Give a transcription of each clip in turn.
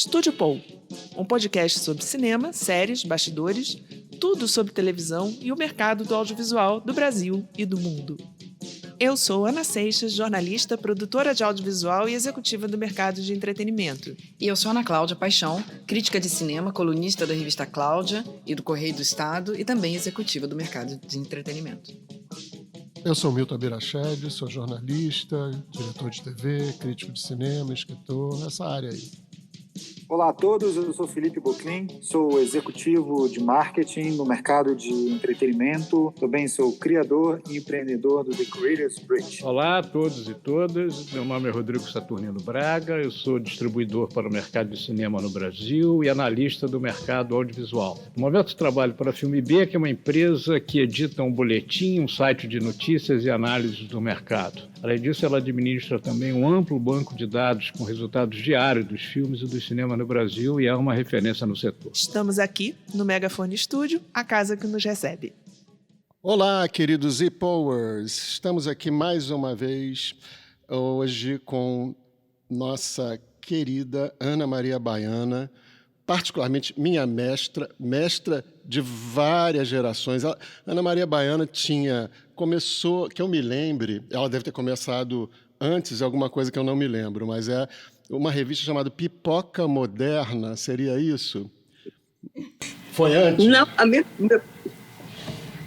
Estúdio Paul, um podcast sobre cinema, séries, bastidores, tudo sobre televisão e o mercado do audiovisual do Brasil e do mundo. Eu sou Ana Seixas, jornalista, produtora de audiovisual e executiva do mercado de entretenimento. E eu sou Ana Cláudia Paixão, crítica de cinema, colunista da revista Cláudia e do Correio do Estado e também executiva do mercado de entretenimento. Eu sou Milton Abirached, sou jornalista, diretor de TV, crítico de cinema, escritor, nessa área aí. Olá a todos, eu sou Felipe Boclin, sou executivo de marketing no mercado de entretenimento, também sou criador e empreendedor do The Creators Bridge. Olá a todos e todas, meu nome é Rodrigo Saturnino Braga, eu sou distribuidor para o mercado de cinema no Brasil e analista do mercado audiovisual. No momento trabalho para a Filme B, que é uma empresa que edita um boletim, um site de notícias e análises do mercado. Além disso, ela administra também um amplo banco de dados com resultados diários dos filmes e do cinema no Brasil e é uma referência no setor. Estamos aqui no Megafone Studio, a casa que nos recebe. Olá, queridos e-powers! Estamos aqui mais uma vez hoje com nossa querida Ana Maria Baiana, particularmente minha mestra de várias gerações. A Ana Maria Baiana começou, que eu me lembre, ela deve ter começado antes, alguma coisa que eu não me lembro, mas é uma revista chamada Pipoca Moderna, seria isso? Foi antes? Não,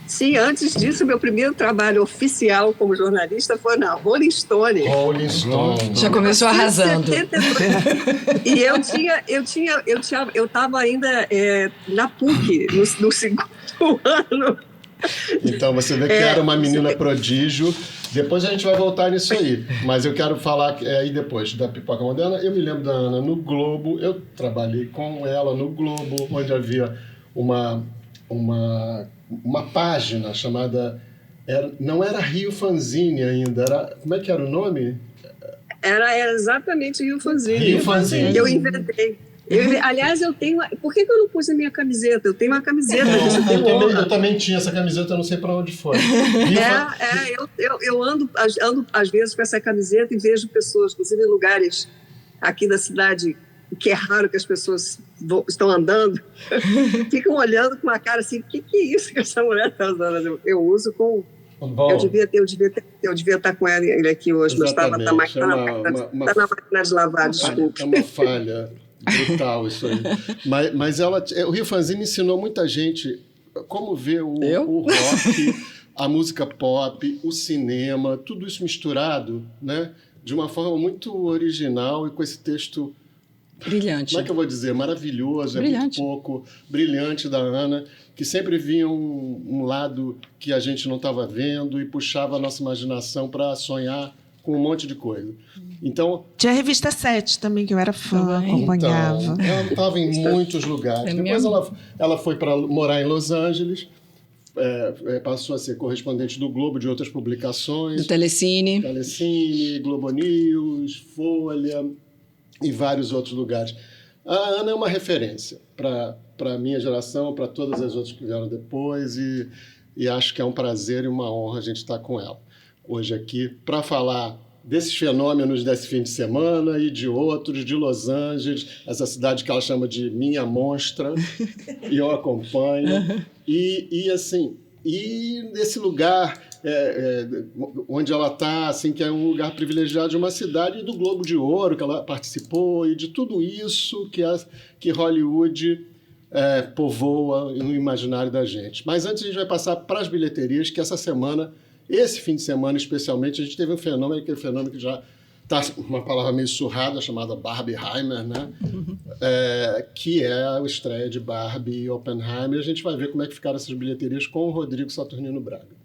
sim, antes disso, meu primeiro trabalho oficial como jornalista foi na Rolling Stone. Rolling Stone. Já começou arrasando. E eu estava ainda na PUC, no segundo ano. Então, você vê que era uma menina prodígio. Depois a gente vai voltar nisso aí. Mas eu quero falar aí depois da Pipoca Moderna. Eu me lembro da Ana no Globo. Eu trabalhei com ela no Globo, onde havia uma página chamada... não era Rio Fanzine ainda. Como é que era o nome? Era exatamente Rio Fanzine. Rio Fanzine. Eu inventei. Aliás, eu tenho... Por que eu não pus a minha camiseta? Eu tenho uma camiseta disso. Eu também tinha essa camiseta, eu não sei para onde foi. Eu ando às vezes com essa camiseta e vejo pessoas, inclusive em lugares aqui da cidade, que é raro que as pessoas estão andando, ficam olhando com uma cara assim, o que é isso que essa mulher está usando? Eu uso com... Bom, eu devia estar com ele aqui hoje, mas estava na máquina de lavar, desculpe. É uma falha brutal isso aí. Mas o Rio Fanzine ensinou muita gente como ver o rock, a música pop, o cinema, tudo isso misturado, né, de uma forma muito original e com esse texto... Brilhante. Como é que eu vou dizer? Maravilhoso, brilhante. É muito pouco, brilhante da Ana, que sempre via um lado que a gente não estava vendo e puxava a nossa imaginação para sonhar com um monte de coisa. Então, tinha a revista 7 também, que eu era fã, acompanhava. Então, ela estava em muitos lugares. Depois ela foi para morar em Los Angeles, passou a ser correspondente do Globo, de outras publicações. Do Telecine, Globo News, Folha e vários outros lugares. A Ana é uma referência para a minha geração, para todas as outras que vieram depois, e acho que é um prazer e uma honra a gente estar com ela hoje aqui para falar desses fenômenos desse fim de semana e de outros, de Los Angeles, essa cidade que ela chama de minha monstra, e eu acompanho. E nesse lugar onde ela está, assim, que é um lugar privilegiado de uma cidade, e do Globo de Ouro, que ela participou, e de tudo isso que Hollywood povoa no imaginário da gente. Mas antes a gente vai passar para as bilheterias, que esse fim de semana especialmente, a gente teve aquele fenômeno que já está uma palavra meio surrada, chamada Barbieheimer, né? Que é a estreia de Barbie e Oppenheimer. A gente vai ver como é que ficaram essas bilheterias com o Rodrigo Saturnino Braga.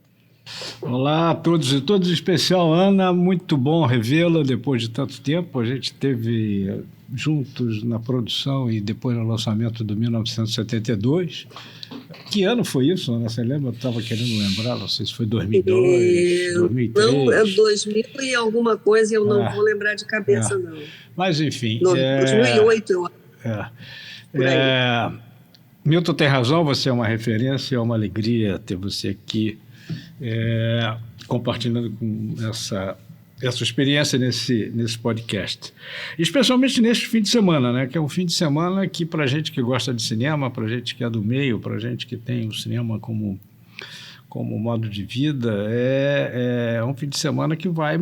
Olá a todos e todas, em especial Ana, muito bom revê-la depois de tanto tempo. A gente esteve juntos na produção e depois no lançamento do 1972. Que ano foi isso, Ana? Você lembra? Eu estava querendo lembrar, não sei se foi 2002, 2003. Não, é 2000 e alguma coisa, eu não vou lembrar de cabeça, não. Mas, enfim... 2008, eu acho. Milton tem razão, você é uma referência, é uma alegria ter você aqui compartilhando com essa experiência nesse podcast. Especialmente neste fim de semana, né? Que é um fim de semana que, para a gente que gosta de cinema, para a gente que é do meio, para a gente que tem o cinema como modo de vida, é um fim de semana que vai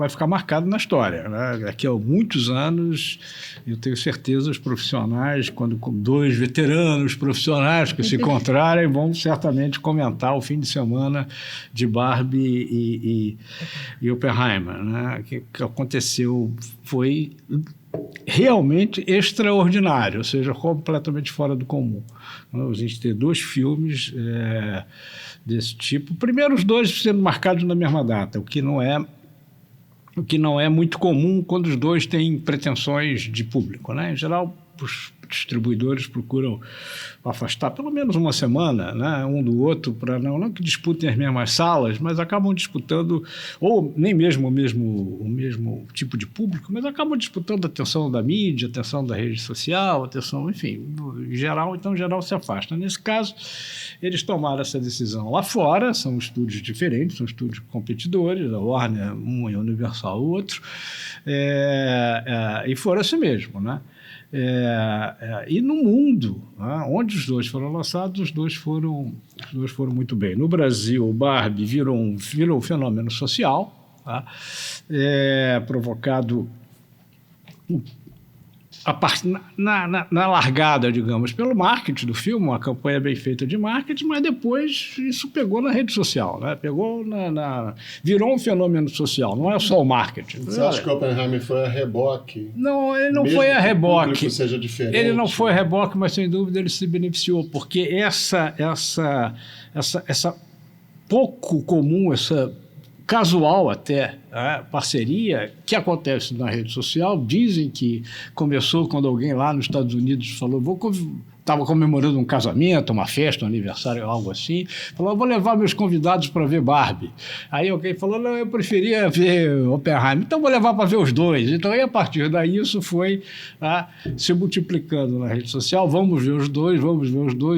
ficar marcado na história, né? Daqui a muitos anos, eu tenho certeza, os profissionais, quando dois veteranos profissionais que se encontrarem, vão certamente comentar o fim de semana de Barbie e Oppenheimer, né? Que aconteceu foi realmente extraordinário, ou seja, completamente fora do comum. A gente tem dois filmes desse tipo. Primeiro, os dois sendo marcados na mesma data, o que não é muito comum quando os dois têm pretensões de público, né? Em geral, os distribuidores procuram afastar pelo menos uma semana, né, um do outro, para não que disputem as mesmas salas, mas acabam disputando, ou nem mesmo o mesmo tipo de público, mas acabam disputando a atenção da mídia, a atenção da rede social, a atenção, enfim, em geral se afasta. Nesse caso, eles tomaram essa decisão lá fora, são estúdios diferentes, são estúdios competidores, a Warner um e a Universal o outro, e foram assim mesmo, né? E no mundo, né, onde os dois foram lançados, os dois foram muito bem. No Brasil, o Barbie virou um fenômeno social, tá? Provocado na largada, digamos, pelo marketing do filme, uma campanha bem feita de marketing, mas depois isso pegou na rede social, né? Virou um fenômeno social, não é só o marketing. Você acha que o Oppenheimer foi a reboque? Não, ele não foi a reboque. Que o público seja diferente. Ele não foi a reboque, mas sem dúvida ele se beneficiou, porque essa pouco comum, essa casual até, parceria que acontece na rede social. Dizem que começou quando alguém lá nos Estados Unidos falou, estava comemorando um casamento, uma festa, um aniversário, algo assim, falou, vou levar meus convidados para ver Barbie. Aí alguém falou, não, eu preferia ver Oppenheimer, então vou levar para ver os dois. Então, aí, a partir daí, isso foi se multiplicando na rede social, vamos ver os dois,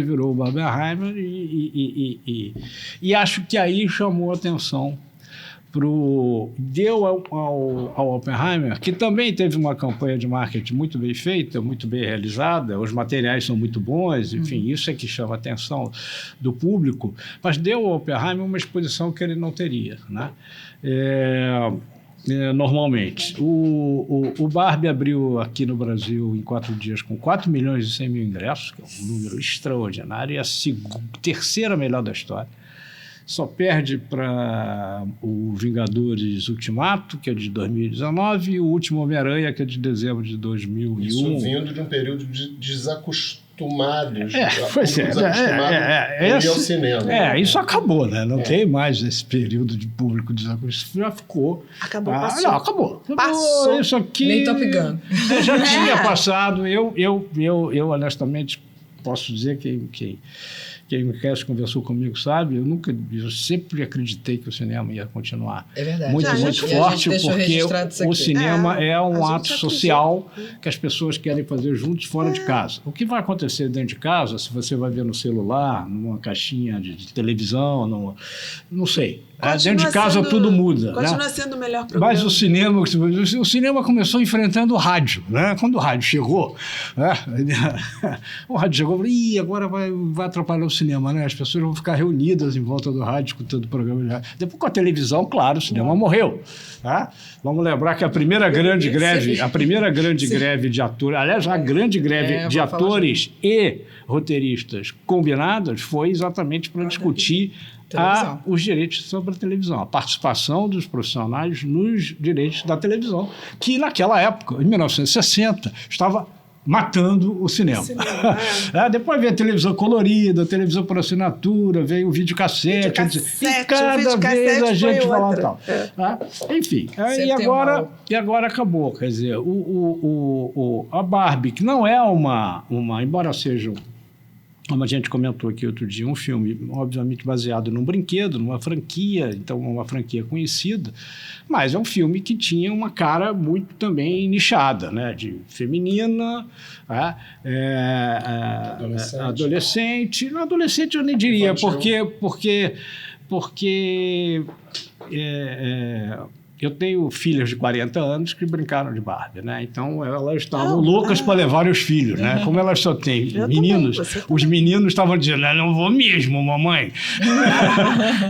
virou o Barbenheimer, e acho que aí chamou a atenção deu ao Oppenheimer, que também teve uma campanha de marketing muito bem feita, muito bem realizada, os materiais são muito bons, enfim, isso é que chama a atenção do público, mas deu ao Oppenheimer uma exposição que ele não teria, né? Normalmente. O Barbie abriu aqui no Brasil em 4 dias com 4 milhões e 100 mil ingressos, que é um número extraordinário, e a terceira melhor da história. Só perde para o Vingadores Ultimato, que é de 2019, e o Último Homem-Aranha, que é de dezembro de 2001. Isso vindo de um período de desacostumados. Acostumados a ir ao cinema. Isso acabou, né? Não tem mais esse período de público desacostumado. Já ficou. Acabou, passou. Não, acabou. Passou. Isso aqui... Nem Top Gun. Já tinha passado. Eu honestamente, posso dizer que quem me conhece, conversou comigo, sabe? Eu sempre acreditei que o cinema ia continuar muito forte, porque o cinema é um ato social que as pessoas querem fazer juntos fora de casa. O que vai acontecer dentro de casa, se você vai ver no celular, numa caixinha de televisão, não sei. Dentro de casa tudo muda. Continua sendo o melhor programa. Mas o cinema começou enfrentando o rádio, né? Quando o rádio chegou, o rádio chegou e falou, agora vai atrapalhar o cinema, né? As pessoas vão ficar reunidas em volta do rádio, escutando o programa de rádio. Depois, com a televisão, claro, o cinema morreu. Tá? Vamos lembrar que a primeira grande greve de atores, aliás, a grande greve de atores e roteiristas combinadas foi exatamente para discutir os direitos sobre a televisão, a participação dos profissionais nos direitos da televisão, que naquela época, em 1960, estava matando o cinema. Depois veio a televisão colorida, a televisão por assinatura, veio o videocassete, e cada vez a gente falava tal. Enfim, e agora acabou. Quer dizer, a Barbie, que não é uma embora seja, como a gente comentou aqui outro dia, um filme obviamente baseado num brinquedo, numa franquia, então uma franquia conhecida, mas é um filme que tinha uma cara muito também nichada, né? De feminina, adolescente eu nem diria, porque eu tenho filhas de 40 anos que brincaram de Barbie, né? Então elas estavam loucas para levar os filhos, né? Como elas só têm meninos, os meninos estavam dizendo, eu não vou mesmo, mamãe.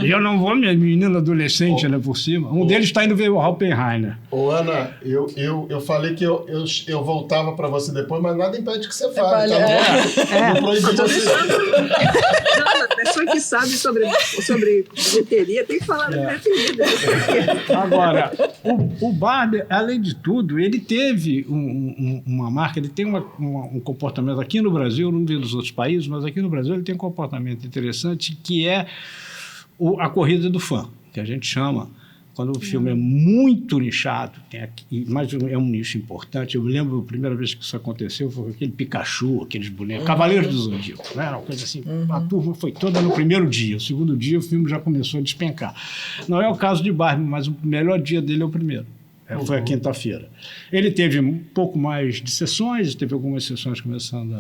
Eu não vou mesmo, menino adolescente, né, por cima. Um deles está indo ver o Oppenheimer. Ô, Ana, eu falei que eu voltava para você depois, mas nada impede que você fale, tá bom? Não proíbe você. A pessoa que sabe sobre bilheteria tem que falar da bilheteria. Agora, o Barbie, além de tudo, ele teve uma marca, ele tem um comportamento aqui no Brasil, não vi dos outros países, mas aqui no Brasil ele tem um comportamento interessante que é a corrida do fã, que a gente chama. Quando o filme é muito nichado, mas é um nicho importante. Eu me lembro a primeira vez que isso aconteceu foi com aquele Pikachu, aqueles bonecos, Cavaleiros do Zodíaco, né? Era uma coisa assim, a turma foi toda no primeiro dia, o segundo dia o filme já começou a despencar. Não é o caso de Barbie, mas o melhor dia dele é o primeiro. Foi a quinta-feira. Ele teve um pouco mais de sessões, teve algumas sessões começando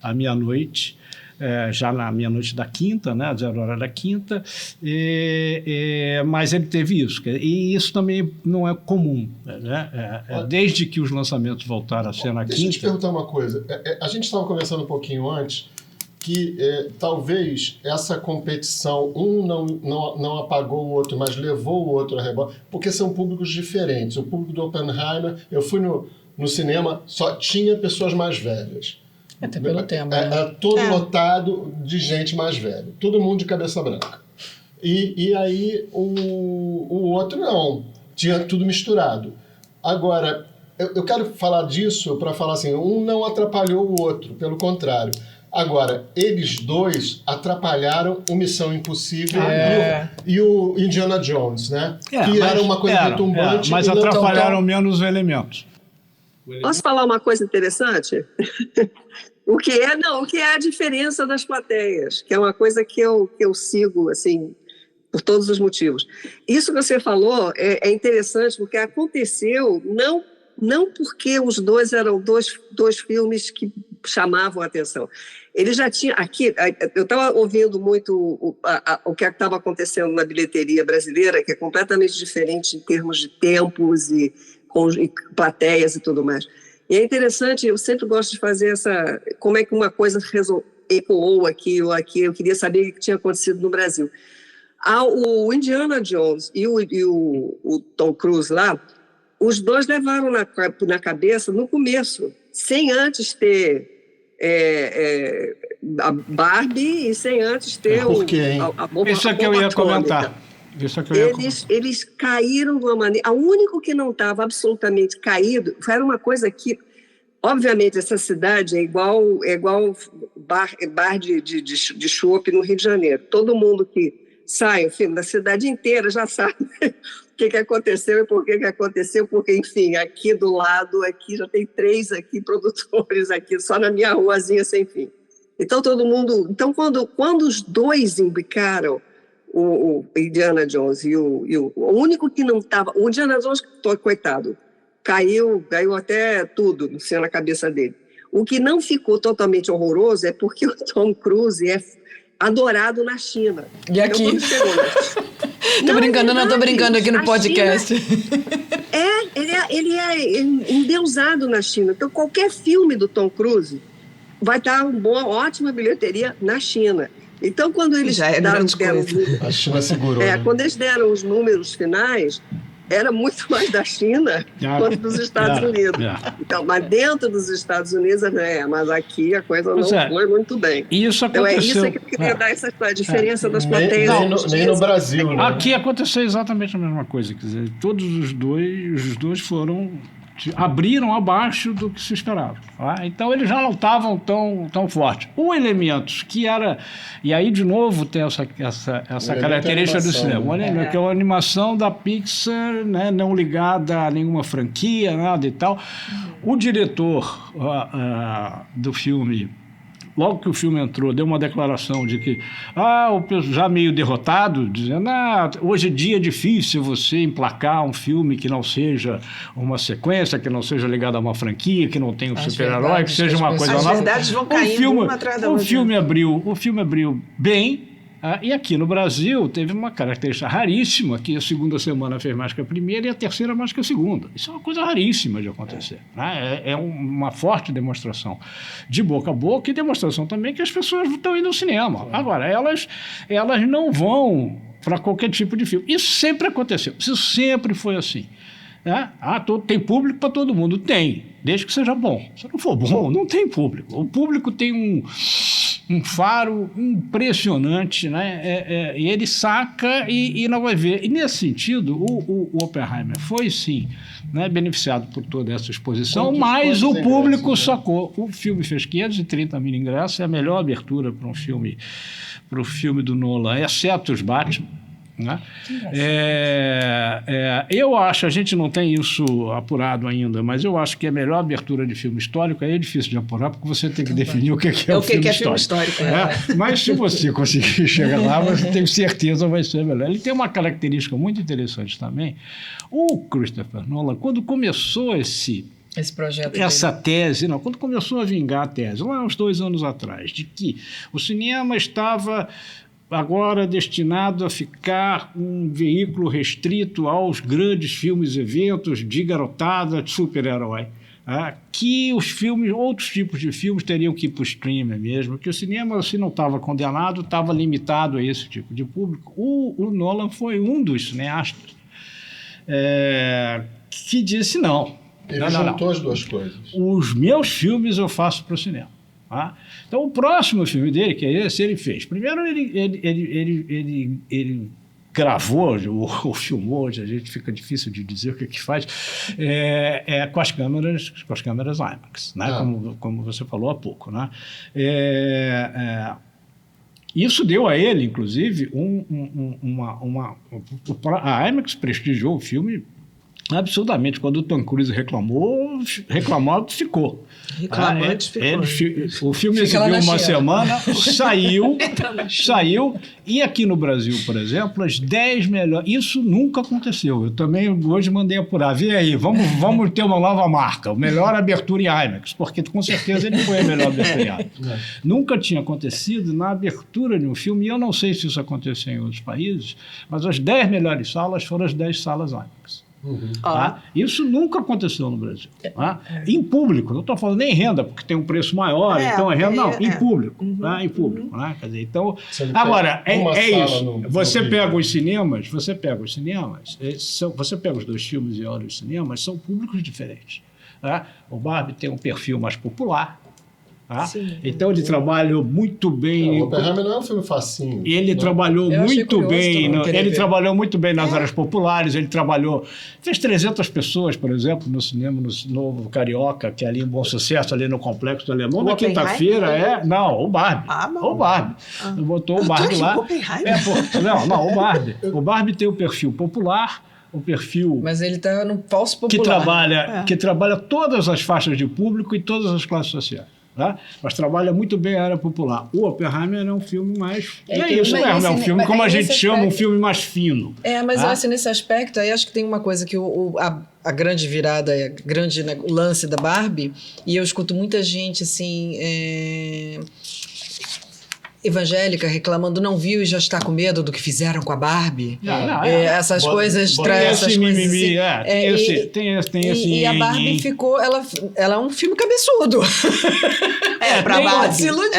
à meia-noite, já na meia-noite da quinta, né, 0 hora da quinta, mas ele teve isso. E isso também não é comum, né? Desde que os lançamentos voltaram a ser na quinta... Deixa eu te perguntar uma coisa. A gente estava conversando um pouquinho antes que talvez essa competição, não apagou o outro, mas levou o outro a rebote, porque são públicos diferentes. O público do Oppenheimer, eu fui no cinema, só tinha pessoas mais velhas. Até pelo tema, né? Todo lotado de gente mais velha. Todo mundo de cabeça branca. E aí o outro não. Tinha tudo misturado. Agora, eu quero falar disso para falar assim, um não atrapalhou o outro, pelo contrário. Agora, eles dois atrapalharam o Missão Impossível e o Indiana Jones, né? Que era uma coisa retumbante. Mas atrapalharam menos elementos. Posso falar uma coisa interessante? O que é a diferença das plateias, que é uma coisa que eu sigo, assim, por todos os motivos. Isso que você falou é interessante porque aconteceu não porque os dois eram dois filmes que chamavam a atenção. Ele já tinha... Aqui, eu estava ouvindo muito o que estava acontecendo na bilheteria brasileira, que é completamente diferente em termos de tempos e plateias e tudo mais. E é interessante, eu sempre gosto de fazer como é que uma coisa ecoou aqui ou aqui, eu queria saber o que tinha acontecido no Brasil. O Indiana Jones e o Tom Cruise lá, os dois levaram na cabeça no começo, sem antes ter a Barbie e sem antes ter a bomba Isso é que eu ia comentar. Eles caíram de uma maneira... O único que não estava absolutamente caído era uma coisa que, obviamente, essa cidade é igual bar de chopp no Rio de Janeiro. Todo mundo que sai, o filme da cidade inteira já sabe o que aconteceu e por que aconteceu, porque, enfim, aqui do lado, aqui já tem 3 produtores aqui, só na minha ruazinha sem fim. Então, todo mundo... Então, quando os dois imbricaram, o Indiana Jones e o único que não estava... O Indiana Jones, coitado, caiu até tudo na cabeça dele. O que não ficou totalmente horroroso é porque o Tom Cruise é adorado na China. E aqui? Tô brincando aqui no podcast. Ele é endeusado na China. Então, qualquer filme do Tom Cruise vai dar uma ótima bilheteria na China. Então, quando eles deram a China segurou. Quando eles deram os números finais, era muito mais da China quanto dos Estados Unidos. Então, mas dentro dos Estados Unidos, mas aqui a coisa não foi muito bem. Isso então, aconteceu. É isso que eu queria dar a diferença das plateias. Nem no Brasil. Né? Aqui aconteceu exatamente a mesma coisa. Quer dizer, todos os dois abriram abaixo do que se esperava. Tá? Então, eles já não estavam tão fortes. Um elemento que era... E aí, de novo, tem essa característica do cinema. Que é uma animação da Pixar, né, não ligada a nenhuma franquia, nada e tal. O diretor do filme... Logo que o filme entrou, deu uma declaração de que, já meio derrotado, dizendo, hoje é dia difícil você emplacar um filme que não seja uma sequência, que não seja ligado a uma franquia, que não tenha um super-herói, que seja uma coisa nova. As verdades vão caindo uma atrás da outra. O filme abriu bem, E aqui no Brasil teve uma característica raríssima, que a segunda semana fez mais que a primeira e a terceira mais que a segunda. Isso é uma coisa raríssima de acontecer. Né? É uma forte demonstração de boca a boca e demonstração também que as pessoas estão indo ao cinema. Agora, elas não vão para qualquer tipo de filme. Isso sempre aconteceu, isso sempre foi assim. Tem público para todo mundo? Tem, desde que seja bom. Se não for bom, não tem público. O público tem um faro impressionante, né? E ele saca e não vai ver. E nesse sentido, o Oppenheimer foi, sim, né, beneficiado por toda essa exposição, mas o público sacou. O filme fez 530 mil ingressos, é a melhor abertura para o filme do Nolan, exceto os Batman. Né? Eu acho, a gente não tem isso apurado ainda, mas eu acho que a melhor abertura de filme histórico é difícil de apurar, porque você tem que definir o que é o filme histórico. Mas se você conseguir chegar lá, você tem certeza vai ser melhor. Ele tem uma característica muito interessante também. O Christopher Nolan, quando começou esse projeto essa tese, quando começou a vingar a tese, lá uns 2 anos atrás, de que o cinema estava agora destinado a ficar um veículo restrito aos grandes filmes e eventos de garotada, de super-herói. Que os filmes, outros tipos de filmes teriam que ir para o streaming mesmo, que o cinema, se não estava condenado, estava limitado a esse tipo de público. O Nolan foi um dos cineastas que disse não. Ele juntou as duas coisas. Os meus filmes eu faço para o cinema. Então, o próximo filme dele, que é esse, ele fez. Primeiro, ele gravou ou filmou, a gente fica difícil de dizer o que faz, com as câmeras IMAX, né? Como você falou há pouco. Né? Isso deu a ele, inclusive, a IMAX prestigiou o filme absurdamente. Quando o Tom Cruise reclamou, ficou. O filme exibiu uma semana, saiu, e aqui no Brasil, por exemplo, as 10 melhores... Isso nunca aconteceu. Eu também hoje mandei apurar. Vê aí, vamos ter uma nova marca, o melhor abertura em IMAX, porque com certeza ele foi a melhor abertura em IMAX. Nunca tinha acontecido na abertura de um filme, e eu não sei se isso aconteceu em outros países, mas as 10 melhores salas foram as 10 salas IMAX. Isso nunca aconteceu no Brasil. Em público, não estou falando nem em renda, porque tem um preço maior, então é renda, não, em público. Em público. Quer dizer, então, agora, isso. Você pega os cinemas, você pega os 2 filmes e olha os cinemas, são públicos diferentes. O Barbie tem um perfil mais popular. Então ele trabalhou muito bem. O Oppenheimer não é um filme facinho. Ele trabalhou muito bem. Trabalhou muito bem nas áreas populares. Ele fez 300 pessoas, por exemplo, no cinema, no Novo Carioca, que é ali em Bom Sucesso, ali no Complexo do Alemão. Na quinta-feira o Barbie. O Barbie. Botou o Barbie lá. O Barbie. O Barbie tem o perfil popular. O perfil. Mas ele está no falso popular. Que trabalha todas as faixas de público e todas as classes sociais. Mas trabalha muito bem a área popular. O Oppenheimer é um filme mais... é um filme, como a gente chama, um filme mais fino. Mas eu acho nesse aspecto, aí acho que tem uma coisa que a grande virada, o lance da Barbie, e eu escuto muita gente assim... evangélica reclamando, não viu e já está com medo do que fizeram com a Barbie. Essas coisas trazem mimimi. E a Barbie ficou... Ela é um filme cabeçudo. Pra Barbie. Se iludir.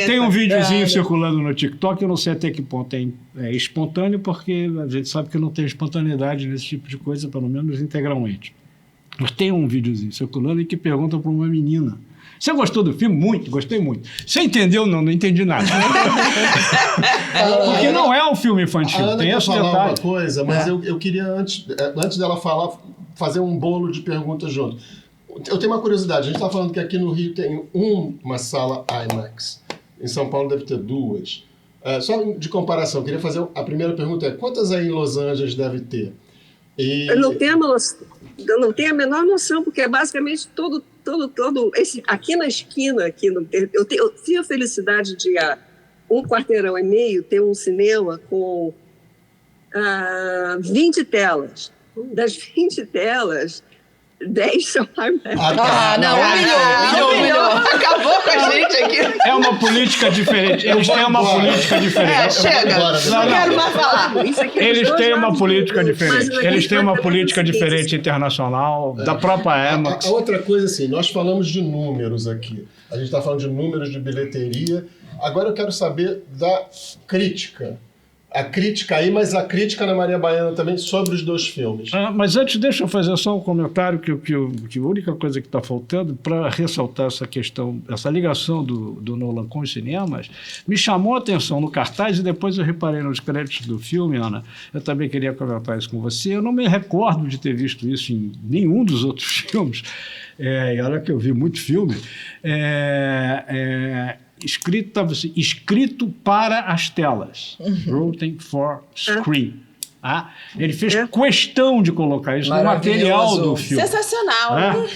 Tem um videozinho circulando no TikTok, eu não sei até que ponto é espontâneo, porque a gente sabe que não tem espontaneidade nesse tipo de coisa, pelo menos integralmente. Mas tem um videozinho circulando em que pergunta para uma menina: você gostou do filme? Muito, gostei muito. Você entendeu? Não entendi nada. Porque não é um filme infantil. A Ana tem quer esse falar detalhe. uma coisa, mas eu queria, antes dela falar, fazer um bolo de perguntas junto. Eu tenho uma curiosidade. A gente está falando que aqui no Rio tem uma sala IMAX. Em São Paulo deve ter 2. Só de comparação, eu queria fazer... A primeira pergunta quantas aí em Los Angeles deve ter? Eu não tenho a menor noção, porque é basicamente todo aqui na esquina, eu tive a felicidade de um quarteirão e meio ter um cinema com 20 telas. Das 20 telas, 10 são IMAX. Não, humilhou. Acabou com a gente aqui. É uma política diferente. Eles têm uma política diferente. Chega. Não quero mais falar. Isso aqui é Eles dos dois têm uma lados política do mundo, diferente. mas Eles têm uma vai política ter diferente internacional, da própria IMAX. A outra coisa, assim, nós falamos de números aqui. A gente está falando de números de bilheteria. Agora eu quero saber da crítica. A crítica aí, mas a crítica na Maria Baiana também sobre os dois filmes. Mas antes, deixa eu fazer só um comentário que a única coisa que está faltando para ressaltar essa questão, essa ligação do Nolan com os cinemas, me chamou a atenção no cartaz e depois eu reparei nos créditos do filme, Ana. Eu também queria comentar isso com você. Eu não me recordo de ter visto isso em nenhum dos outros filmes. E olha que eu vi muito filme. Escrito para as telas. Written for screen. Ele fez questão de colocar isso no material do filme. Sensacional.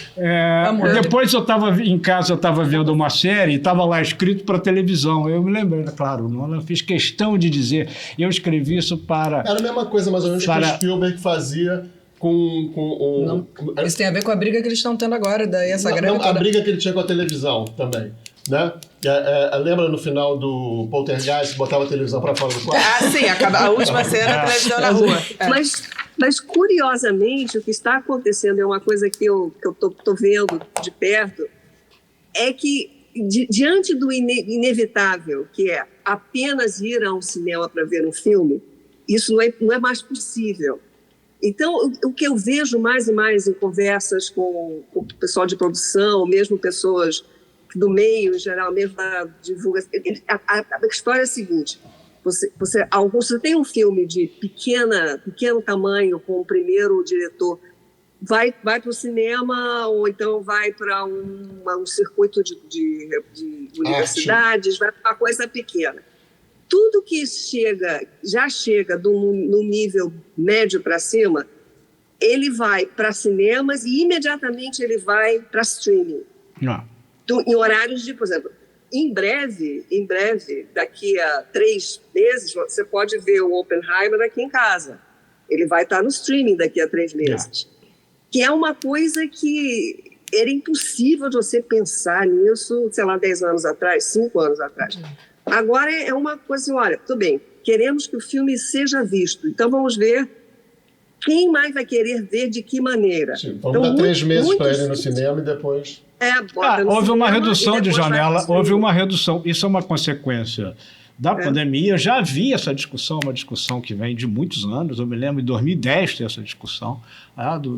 Depois eu estava em casa, eu estava vendo uma série e estava lá escrito para televisão. Eu me lembrei, claro, eu fiz questão de dizer. Eu escrevi isso para... Era a mesma coisa, mais ou menos, que o Spielberg fazia com isso tem a ver com a briga que eles estão tendo agora, daí essa greve toda. A briga que ele tinha com a televisão também, né? Lembra no final do Poltergeist, botava a televisão para fora do quarto? Sim, a última cena, a televisão na rua. Mas, curiosamente, o que está acontecendo é uma coisa que eu tô vendo de perto, é que, diante do inevitável, que é apenas ir a um cinema para ver um filme, isso não é mais possível. Então, o que eu vejo mais e mais em conversas com o pessoal de produção, mesmo pessoas do meio em geral, mesmo da divulgação, a história é a seguinte: você tem um filme de pequeno tamanho, com o primeiro diretor, vai para o cinema, ou então vai para um circuito de universidades, vai para uma coisa pequena. Tudo que já chega no nível médio para cima, ele vai para cinemas e imediatamente ele vai para streaming. Em horários de, por exemplo, em breve, daqui a 3 meses, você pode ver o Oppenheimer aqui em casa. Ele vai estar no streaming daqui a 3 meses. Que é uma coisa que era impossível de você pensar nisso, sei lá, 10 anos atrás, 5 anos atrás. Agora é uma coisa assim, olha, tudo bem, queremos que o filme seja visto, então vamos ver quem mais vai querer ver de que maneira. Sim, vamos dar 3 meses para ele no cinema e depois... Houve uma redução de janela, houve uma redução, isso é uma consequência da pandemia. Já havia essa discussão, uma discussão que vem de muitos anos. Eu me lembro em 2010 ter essa discussão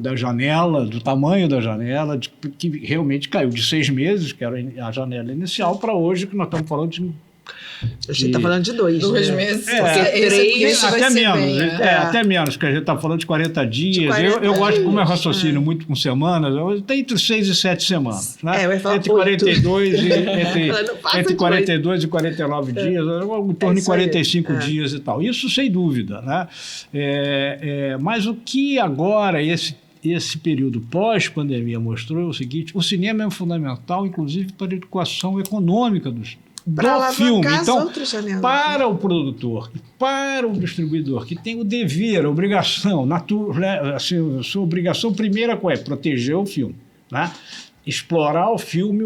da janela, do tamanho da janela, que realmente caiu de 6 meses, que era a janela inicial, para hoje, que nós estamos falando de... A gente está falando de 2 meses. Até menos. Até menos, porque a gente está falando de 40 dias. Eu gosto, como eu raciocínio muito com semanas, tem entre 6 e 7 semanas. Né? Entre 42 e 49 dias, em torno de 45 dias e tal. Isso sem dúvida. Né? Mas o que agora esse período pós-pandemia mostrou é o seguinte: o cinema é fundamental, inclusive, para a educação econômica do filme. Então, para o produtor, para o distribuidor, que tem o dever, a obrigação, assim, sua obrigação primeira qual é? Proteger o filme, né? Explorar o filme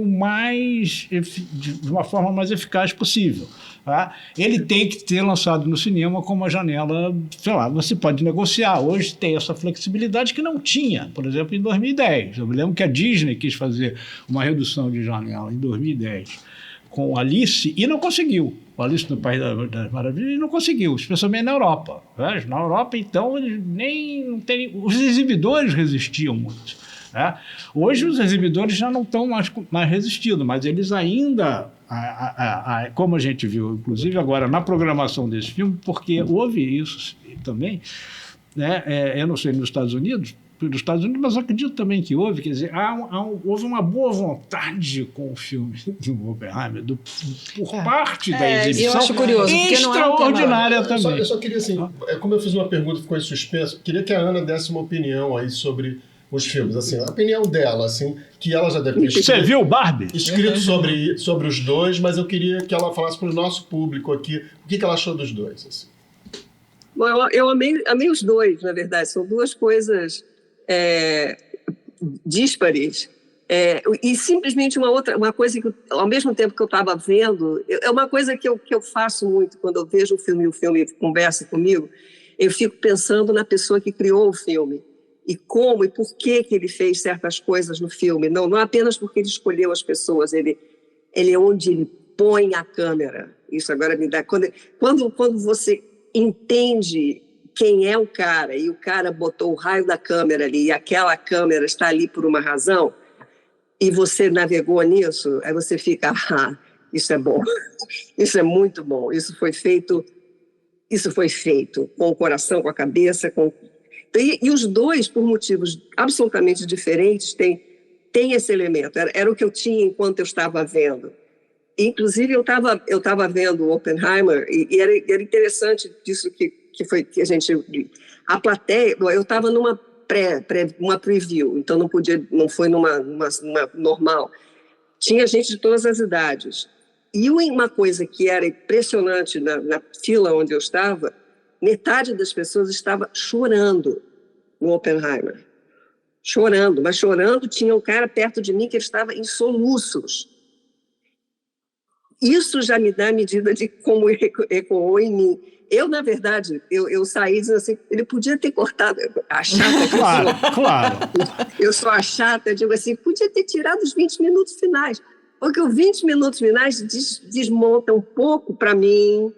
de uma forma mais eficaz possível. Tá? Ele tem que ter lançado no cinema com uma janela, sei lá, você pode negociar. Hoje tem essa flexibilidade que não tinha, por exemplo, em 2010. Eu me lembro que a Disney quis fazer uma redução de janela em 2010 com Alice e não conseguiu. O Alice no País das Maravilhas não conseguiu, especialmente na Europa. Né? Na Europa, então, os exibidores resistiam muito. Né? Hoje os exibidores já não estão mais resistindo, mas eles ainda, como a gente viu, inclusive agora na programação desse filme, porque houve isso também, né? Eu não sei nos Estados Unidos, mas acredito também que houve, quer dizer, houve uma boa vontade com o filme do Oppenheimer, por parte da exibição. Eu acho curioso, porque extraordinária também. Eu só queria, assim, como eu fiz uma pergunta, ficou em suspenso, queria que a Ana desse uma opinião aí sobre os filmes, assim, a opinião dela, assim, que ela já deve ter escrito. Você viu Barbie? Escrito sobre os dois, mas eu queria que ela falasse para o nosso público aqui o que ela achou dos dois. Assim. Bom, eu amei os dois, na verdade, são duas coisas díspares. E simplesmente uma coisa que, ao mesmo tempo que eu estava vendo, é uma coisa que eu faço muito quando eu vejo um filme e o filme conversa comigo, eu fico pensando na pessoa que criou o filme e como e por que ele fez certas coisas no filme. Não apenas porque ele escolheu as pessoas, ele é onde ele põe a câmera. Isso agora me dá... Quando você entende quem é o cara e o cara botou o raio da câmera ali e aquela câmera está ali por uma razão, e você navegou nisso, aí você fica, isso é bom, isso é muito bom, isso foi feito com o coração, com a cabeça, e os dois, por motivos absolutamente diferentes, têm esse elemento. Era o que eu tinha enquanto eu estava vendo. Inclusive, eu estava vendo o Oppenheimer, e era interessante disso que a gente... A plateia, eu estava numa uma preview, então não foi numa normal. Tinha gente de todas as idades. E uma coisa que era impressionante na fila onde eu estava, metade das pessoas estava chorando no Oppenheimer. Chorando, mas chorando, tinha um cara perto de mim que estava em soluços. Isso já me dá a medida de como ecoou em mim. Eu, na verdade, eu saí dizendo assim, ele podia ter cortado a chata. Claro. Eu sou a chata, eu digo assim, podia ter tirado os 20 minutos finais, porque os 20 minutos finais desmontam um pouco, para mim,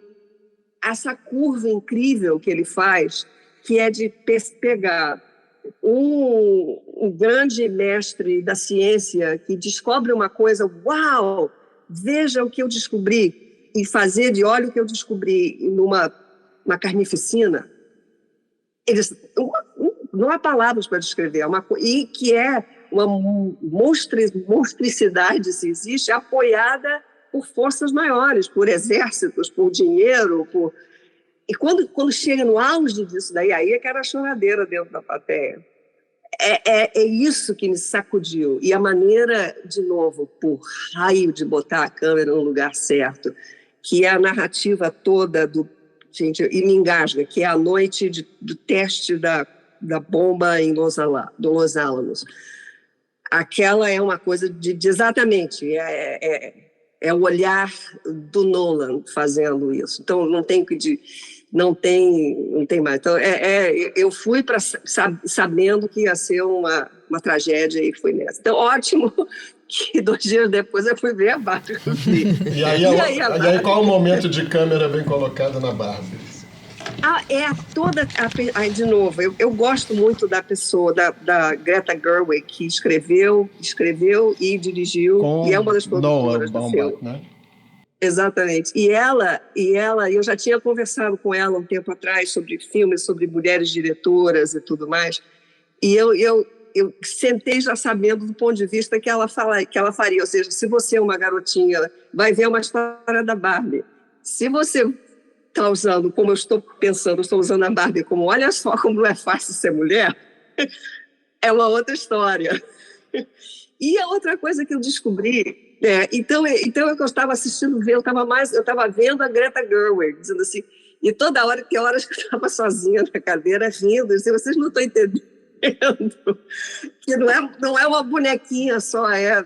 essa curva incrível que ele faz, que é de pegar um grande mestre da ciência que descobre uma coisa, uau, veja o que eu descobri, e fazer de olha o que eu descobri numa carnificina, não há palavras para descrever, e que é uma monstricidade, se existe, apoiada por forças maiores, por exércitos, por dinheiro, e quando chega no auge disso daí, aí é que era a choradeira dentro da plateia. É isso que me sacudiu, e a maneira, de novo, por raio de botar a câmera no lugar certo, que é a narrativa toda gente, e me engasga, que é a noite do teste da bomba em Los Alamos. Aquela é uma coisa de exatamente, é o olhar do Nolan fazendo isso. Então, não tem mais. Então, eu fui sabendo que ia ser uma tragédia e fui nessa. Então, ótimo que 2 dias depois eu fui ver a Barbie. E aí qual o momento de câmera bem colocado na Barbie? De novo, eu gosto muito da pessoa, da Greta Gerwig, que escreveu e dirigiu, e é uma das produtoras do filme. Né? Exatamente. E ela, eu já tinha conversado com ela um tempo atrás sobre filmes, sobre mulheres diretoras e tudo mais, e eu sentei já sabendo do ponto de vista que ela faria, ou seja, se você é uma garotinha, vai ver uma história da Barbie. Se você está usando, como eu estou pensando, eu estou usando a Barbie como, olha só como não é fácil ser mulher, é uma outra história. E a outra coisa que eu descobri, então eu estava assistindo, eu estava vendo a Greta Gerwig, dizendo assim, e toda hora, que horas que eu estava sozinha na cadeira, rindo, assim, vocês não estão entendendo, que não é uma bonequinha só, é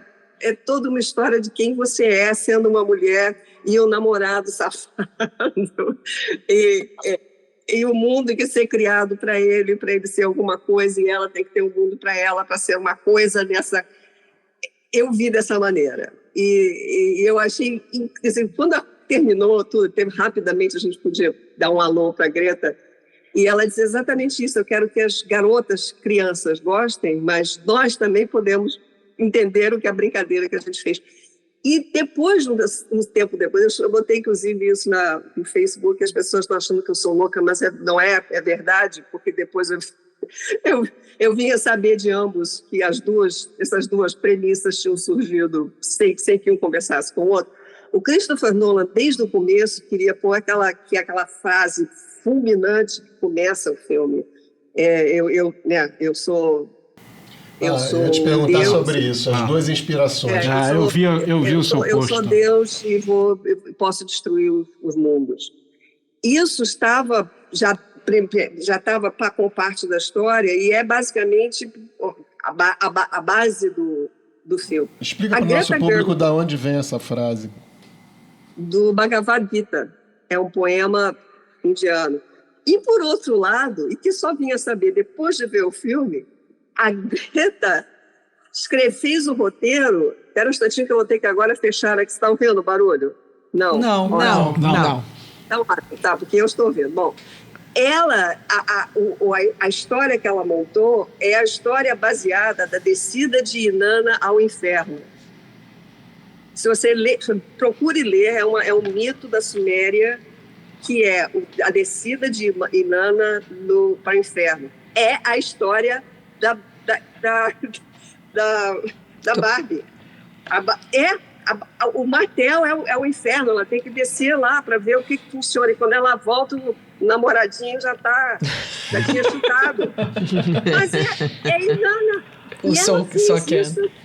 toda uma história de quem você é sendo uma mulher e um namorado safado, e o mundo que ser criado para ele ser alguma coisa, e ela tem que ter um mundo para ela, para ser uma coisa nessa... Eu vi dessa maneira, e eu achei, assim, quando terminou tudo, rapidamente a gente podia dar um alô para a Greta, e ela disse exatamente isso, eu quero que as garotas, crianças gostem, mas nós também podemos entender o que a brincadeira que a gente fez. E depois, um tempo depois, eu botei inclusive isso no Facebook, as pessoas estão achando que eu sou louca, mas não é verdade, porque depois eu vinha saber de ambos que essas duas premissas tinham surgido sem que um conversasse com o outro. O Christopher Nolan, desde o começo, queria pôr aquela frase fulminante que começa o filme. Eu ia te perguntar Deus, sobre isso, as duas inspirações. Eu vi o seu post. Eu sou Deus e posso destruir os mundos. Isso já estava com parte da história, e é basicamente a base do filme. Explica para o nosso público de onde vem essa frase. Do Bhagavad Gita. É um poema indiano. E, por outro lado, e que só vinha saber depois de ver o filme, a Greta fez o roteiro. Espera um instantinho que eu vou ter que agora fechar aqui. Você está ouvindo o barulho? Não. Não. Então, tá, porque eu estou ouvindo. Bom, ela, a história que ela montou é a história baseada da descida de Inanna ao inferno. Se você procure ler, é um mito da Suméria, que é a descida de Inanna para o inferno. É a história da Barbie. O martelo é o inferno, ela tem que descer lá para ver o que funciona. E quando ela volta, o namoradinho já tinha chutado. Mas é Inanna.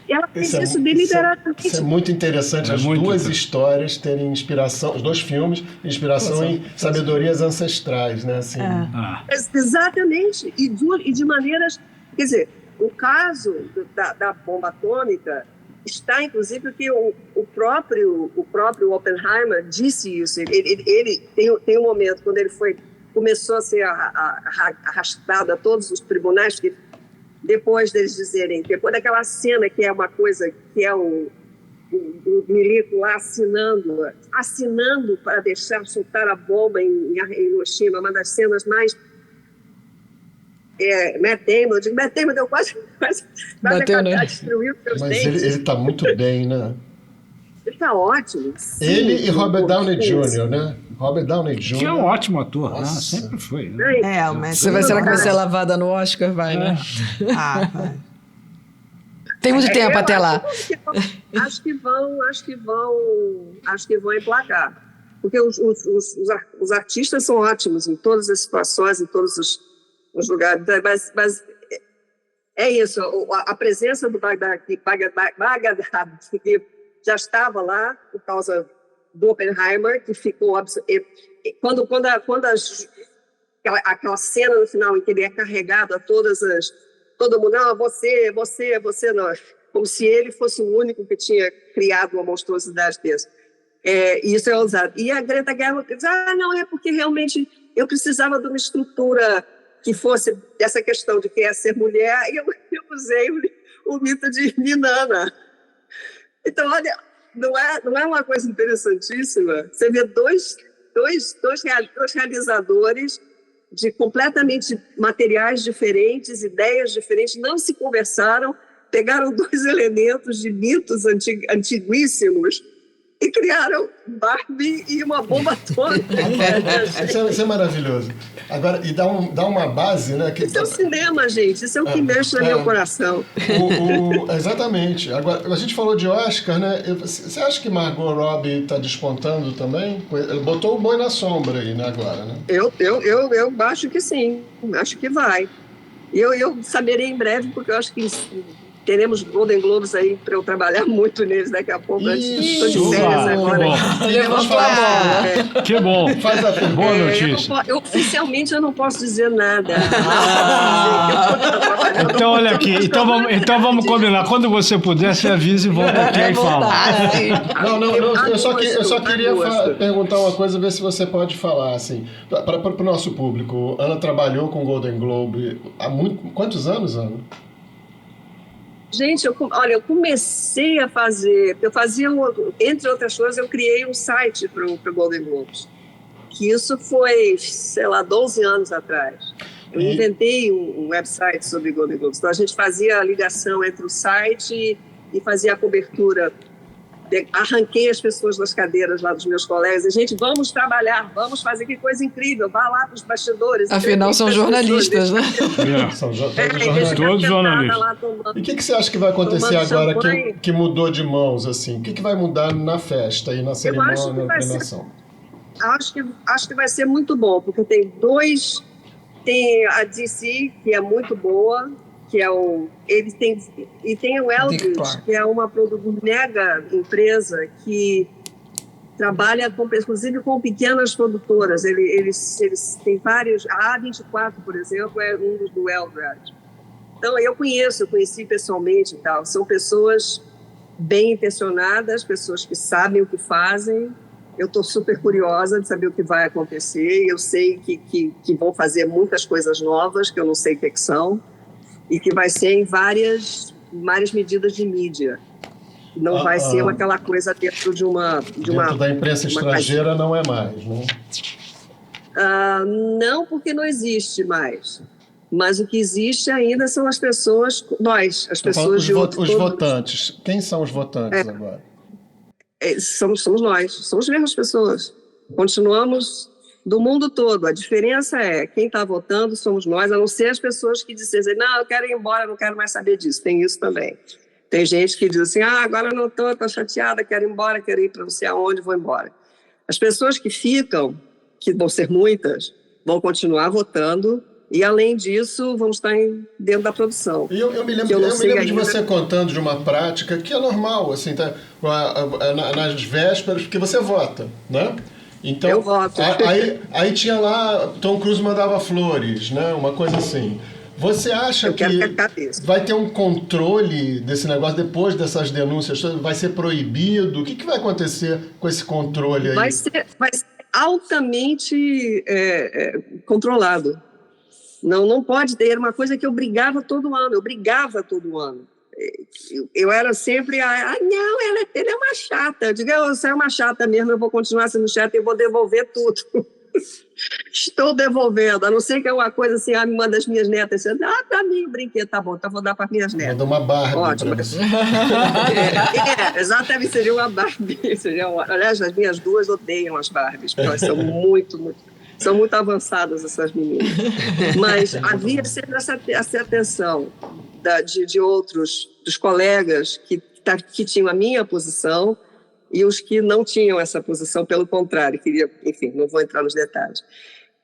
Ela fez isso deliberadamente. Isso é muito interessante, as duas histórias terem inspiração, os dois filmes, inspiração em sabedorias ancestrais, né? Assim. Exatamente, e de maneiras... Quer dizer, o caso da bomba atômica está, inclusive, porque o próprio Oppenheimer disse isso. Ele tem um momento, quando ele começou a ser arrastado a todos os tribunais, que depois deles dizerem, depois daquela cena que é uma coisa, que é o milico lá assinando para soltar a bomba em Hiroshima, uma das cenas mais... Matt Damon deu quase bateu, né? Destruiu seus Mas dentes. ele está muito bem, né? Ele está ótimo. Sim, ele e Robert Downey Jr., né? Robert Downey Jr. Que é um ótimo ator, né? Sempre foi. Né? Será que vai ser lavada no Oscar? Vai, né? Vai. Tem muito tempo até lá. Acho que vão emplacar. Porque os artistas são ótimos em todas as situações, em todos os lugares. Mas é isso. A presença do Bagdad, que já estava lá por causa do Oppenheimer, que ficou... Quando aquela cena no final em que ele é carregado a todo mundo, não, você não. Como se ele fosse o único que tinha criado uma monstruosidade dessa. Isso é ousado. E a Greta Gerwig diz, não, é porque realmente eu precisava de uma estrutura que fosse essa questão de que é ser mulher, e eu usei o mito de Inanna. Então, olha, não é uma coisa interessantíssima? Você vê dois realizadores de completamente materiais diferentes, ideias diferentes, não se conversaram, pegaram dois elementos de mitos antiguíssimos e criaram Barbie e uma bomba atômica. Isso é maravilhoso. Agora, e dá uma base, né? Isso é o cinema, gente. Isso é o que mexe no meu coração. Exatamente. Agora, a gente falou de Oscar, né? Você acha que Margot Robbie está despontando também? Ele botou o boi na sombra aí, né, agora, né? Eu acho que sim. Acho que vai. Eu saberei em breve, porque eu acho que teremos Golden Globes aí para eu trabalhar muito neles daqui a pouco. Estou de férias agora. Que bom. Faz a boa notícia. Oficialmente eu não posso dizer nada. Então, olha aqui. Então vamos combinar. Quando você puder, você avisa e volta aqui e fala. Não. Eu só queria perguntar uma coisa, ver se você pode falar, assim, para o nosso público. Ana trabalhou com Golden Globe há quantos anos, Ana? Gente, eu comecei a fazer... entre outras coisas, eu criei um site para o Golden Globes. Que isso foi, 12 anos atrás. Eu inventei um website sobre Golden Globes. Então, a gente fazia a ligação entre o site e fazia a cobertura. Arranquei as pessoas das cadeiras lá dos meus colegas. E, gente, vamos trabalhar, vamos fazer, que coisa incrível. Vá lá para os bastidores. Afinal, são jornalistas, né? São todos jornalistas. E o que você acha que vai acontecer agora que mudou de mãos, assim? O que vai mudar na festa e na cerimônia, na premiação? Acho que vai ser muito bom, porque tem a DC, que é muito boa, que é e tem o Eldridge, que é uma mega empresa que trabalha inclusive com pequenas produtoras. Eles têm vários. A A24, por exemplo, é um do Eldridge. Então, eu conheci pessoalmente e tal. São pessoas bem intencionadas, pessoas que sabem o que fazem. Eu estou super curiosa de saber o que vai acontecer. Eu sei que vão fazer muitas coisas novas, que eu não sei o que são, e que vai ser em várias medidas de mídia. Não vai ser aquela coisa dentro de uma... Dentro da imprensa estrangeira não é mais, né? Não, porque não existe mais. Mas o que existe ainda são as pessoas, nós, as pessoas de outro... Os votantes. Quem são os votantes agora? Somos nós, somos as mesmas pessoas. Continuamos do mundo todo. A diferença é, quem está votando somos nós, a não ser as pessoas que dizem, não, eu quero ir embora, não quero mais saber disso. Tem isso também. Tem gente que diz assim, agora eu não estou chateada, quero ir embora, quero ir para não sei aonde, vou embora. As pessoas que ficam, que vão ser muitas, vão continuar votando e, além disso, vão estar dentro da produção. E eu me lembro de você contando de uma prática que é normal, assim, tá, nas vésperas, porque você vota, né? Então, eu voto. Aí tinha lá, Tom Cruise mandava flores, né? Uma coisa assim. Você acha que vai ter um controle desse negócio depois dessas denúncias? Vai ser proibido? O que vai acontecer com esse controle aí? Vai ser altamente controlado. Não pode ter uma coisa que eu brigava todo ano. Eu era sempre, não, ela é uma chata. Eu digo, você é uma chata mesmo, eu vou continuar sendo chata e vou devolver tudo. Estou devolvendo, a não ser que é uma coisa assim, uma das minhas netas, para mim o brinquedo, tá bom, então vou dar para minhas netas. Vou dar uma Barbie. Ótimo. Exatamente, seria uma Barbie. Aliás, as minhas duas odeiam as Barbies, porque elas são muito avançadas, essas meninas. Mas havia sempre essa atenção de outros, dos colegas que tinham a minha posição e os que não tinham essa posição, pelo contrário, enfim, não vou entrar nos detalhes.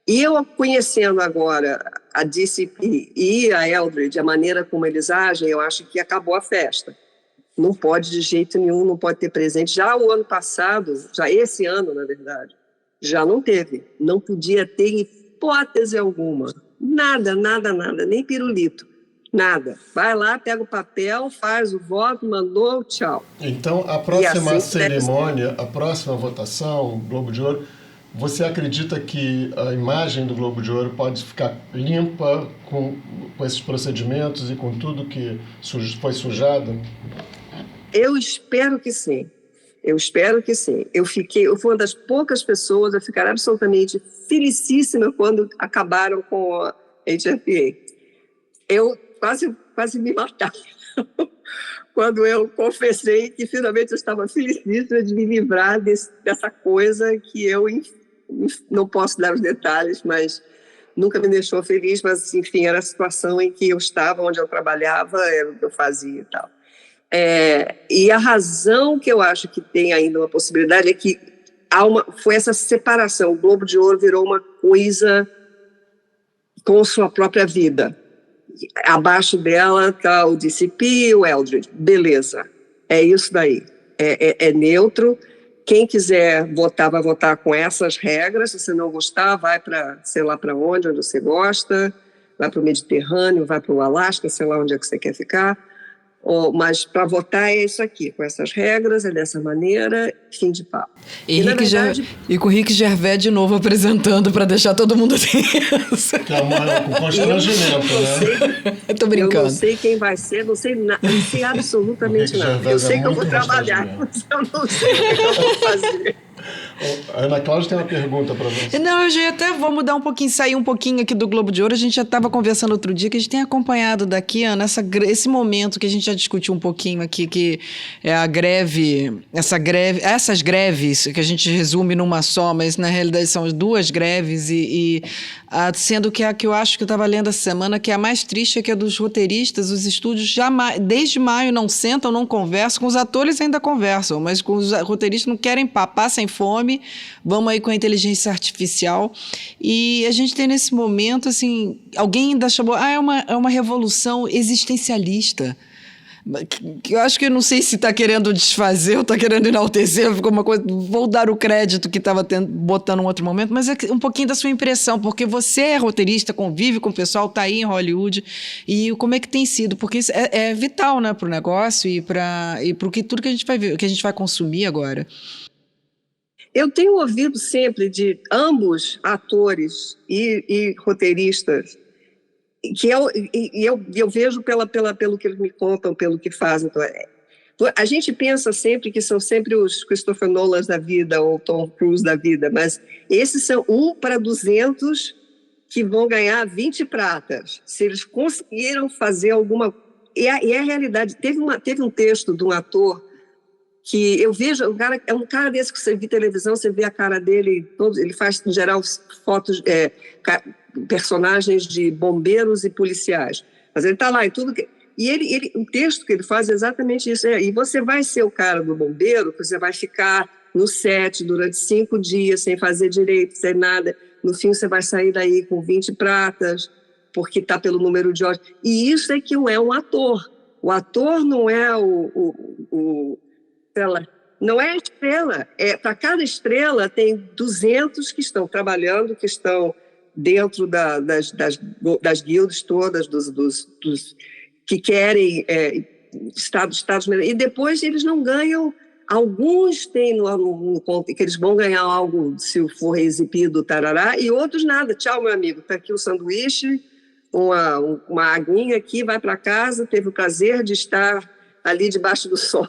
E eu, conhecendo agora a DCP e a Eldridge, a maneira como eles agem, eu acho que acabou a festa. Não pode de jeito nenhum, não pode ter presente. Já o ano passado, já esse ano, na verdade, já não teve. Não podia ter hipótese alguma. Nada, nem pirulito. Nada. Vai lá, pega o papel, faz o voto, mandou, tchau. Então, a próxima cerimônia, a próxima votação, Globo de Ouro, você acredita que a imagem do Globo de Ouro pode ficar limpa com esses procedimentos e com tudo que foi sujado? Eu espero que sim. Eu fui uma das poucas pessoas a ficar absolutamente felicíssima quando acabaram com a HFA. Eu quase me matava quando eu confessei que finalmente eu estava felicíssima de me livrar dessa coisa que eu não posso dar os detalhes, mas nunca me deixou feliz, mas enfim, era a situação em que eu estava, onde eu trabalhava, era o que eu fazia e tal. E a razão que eu acho que tem ainda uma possibilidade é que foi essa separação. O Globo de Ouro virou uma coisa com sua própria vida. Abaixo dela está o DCP, o Eldridge. Beleza, é isso daí. É neutro. Quem quiser votar, vai votar com essas regras. Se você não gostar, vai para sei lá para onde você gosta, vai para o Mediterrâneo, vai para o Alasca, sei lá onde é que você quer ficar. Mas para votar é isso aqui, com essas regras, é dessa maneira, fim de papo. E com o Rick Gervais de novo apresentando para deixar todo mundo tenso. Que é um constrangimento, né? Eu tô brincando. Eu não sei quem vai ser, não sei absolutamente nada. Eu sei que eu vou trabalhar, mas eu não sei o que eu vou fazer. A Ana Cláudia tem uma pergunta para você. Não, eu já até vou mudar um pouquinho, sair um pouquinho aqui do Globo de Ouro. A gente já estava conversando outro dia, que a gente tem acompanhado daqui, Ana, esse momento que a gente já discutiu um pouquinho aqui, que é a greve, essas greves, que a gente resume numa só, mas na realidade são duas greves, sendo que a que eu acho que eu estava lendo essa semana, que é a mais triste, é que é dos roteiristas. Os estúdios desde maio não sentam, não conversam, com os atores ainda conversam, mas com os roteiristas não querem papar sem fome, vamos aí com a inteligência artificial. E a gente tem nesse momento, assim, alguém ainda chamou, é uma revolução existencialista. que eu acho que eu não sei se está querendo desfazer ou está querendo enaltecer, ficou uma coisa, vou dar o crédito que estava botando em outro momento, mas é um pouquinho da sua impressão, porque você é roteirista, convive com o pessoal, está aí em Hollywood, e como é que tem sido? Porque isso é vital, né, para o negócio e para tudo que a gente vai ver, que a gente vai consumir agora. Eu tenho ouvido sempre de ambos atores e roteiristas, que eu vejo pelo que eles me contam, pelo que fazem. Então, a gente pensa sempre que são sempre os Christopher Nolan da vida ou Tom Cruise da vida, mas esses são 1 para 200 que vão ganhar 20 pratas. Se eles conseguiram fazer alguma... E a realidade... Teve um texto de um ator que eu vejo, é um cara desse que você vê televisão, você vê a cara dele, ele faz, em geral, fotos, personagens de bombeiros e policiais. Mas ele está lá em tudo que... E o texto que ele faz é exatamente isso. E você vai ser o cara do bombeiro, que você vai ficar no set durante 5 dias, sem fazer direito, sem nada. No fim, você vai sair daí com 20 pratas, porque está pelo número de horas. E isso é que é um ator. O ator não é não é a estrela. Para cada estrela tem 200 que estão trabalhando, que estão dentro das guildas todas, dos que querem estados e depois eles não ganham. Alguns têm no conto que eles vão ganhar algo se for exibido, tarará, e outros nada. Tchau, meu amigo, está aqui o sanduíche, uma aguinha aqui, vai para casa, teve o prazer de estar ali debaixo do sol.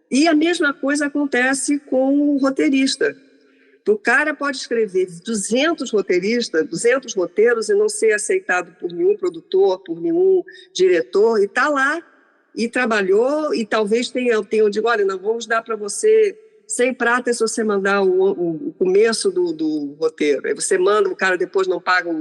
E a mesma coisa acontece com o roteirista. O cara pode escrever 200 roteiros e não ser aceitado por nenhum produtor, por nenhum diretor, e está lá, e trabalhou, e talvez eu digo, olha, não, vamos dar para você 100 pratas se você mandar o começo do roteiro. Aí você manda, o cara depois não paga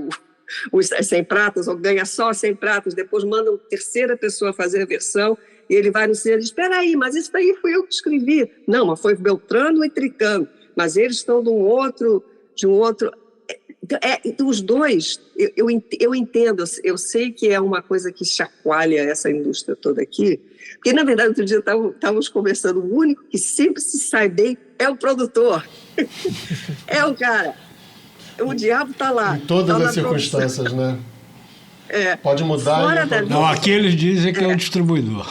os 100 pratas, ou ganha só 100 pratas, depois manda uma terceira pessoa fazer a versão, e ele vai no cinema e diz, espera aí, mas isso aí fui eu que escrevi. Não, mas foi Beltrano e Tricano. Mas eles estão de um outro... os dois, eu entendo, eu sei que é uma coisa que chacoalha essa indústria toda aqui, porque, na verdade, outro dia estávamos conversando, o único que sempre se sai bem é o produtor. É o cara. O diabo está lá. Em todas tá as circunstâncias, né? Pode mudar. Fora não, aqui eles dizem que é o distribuidor.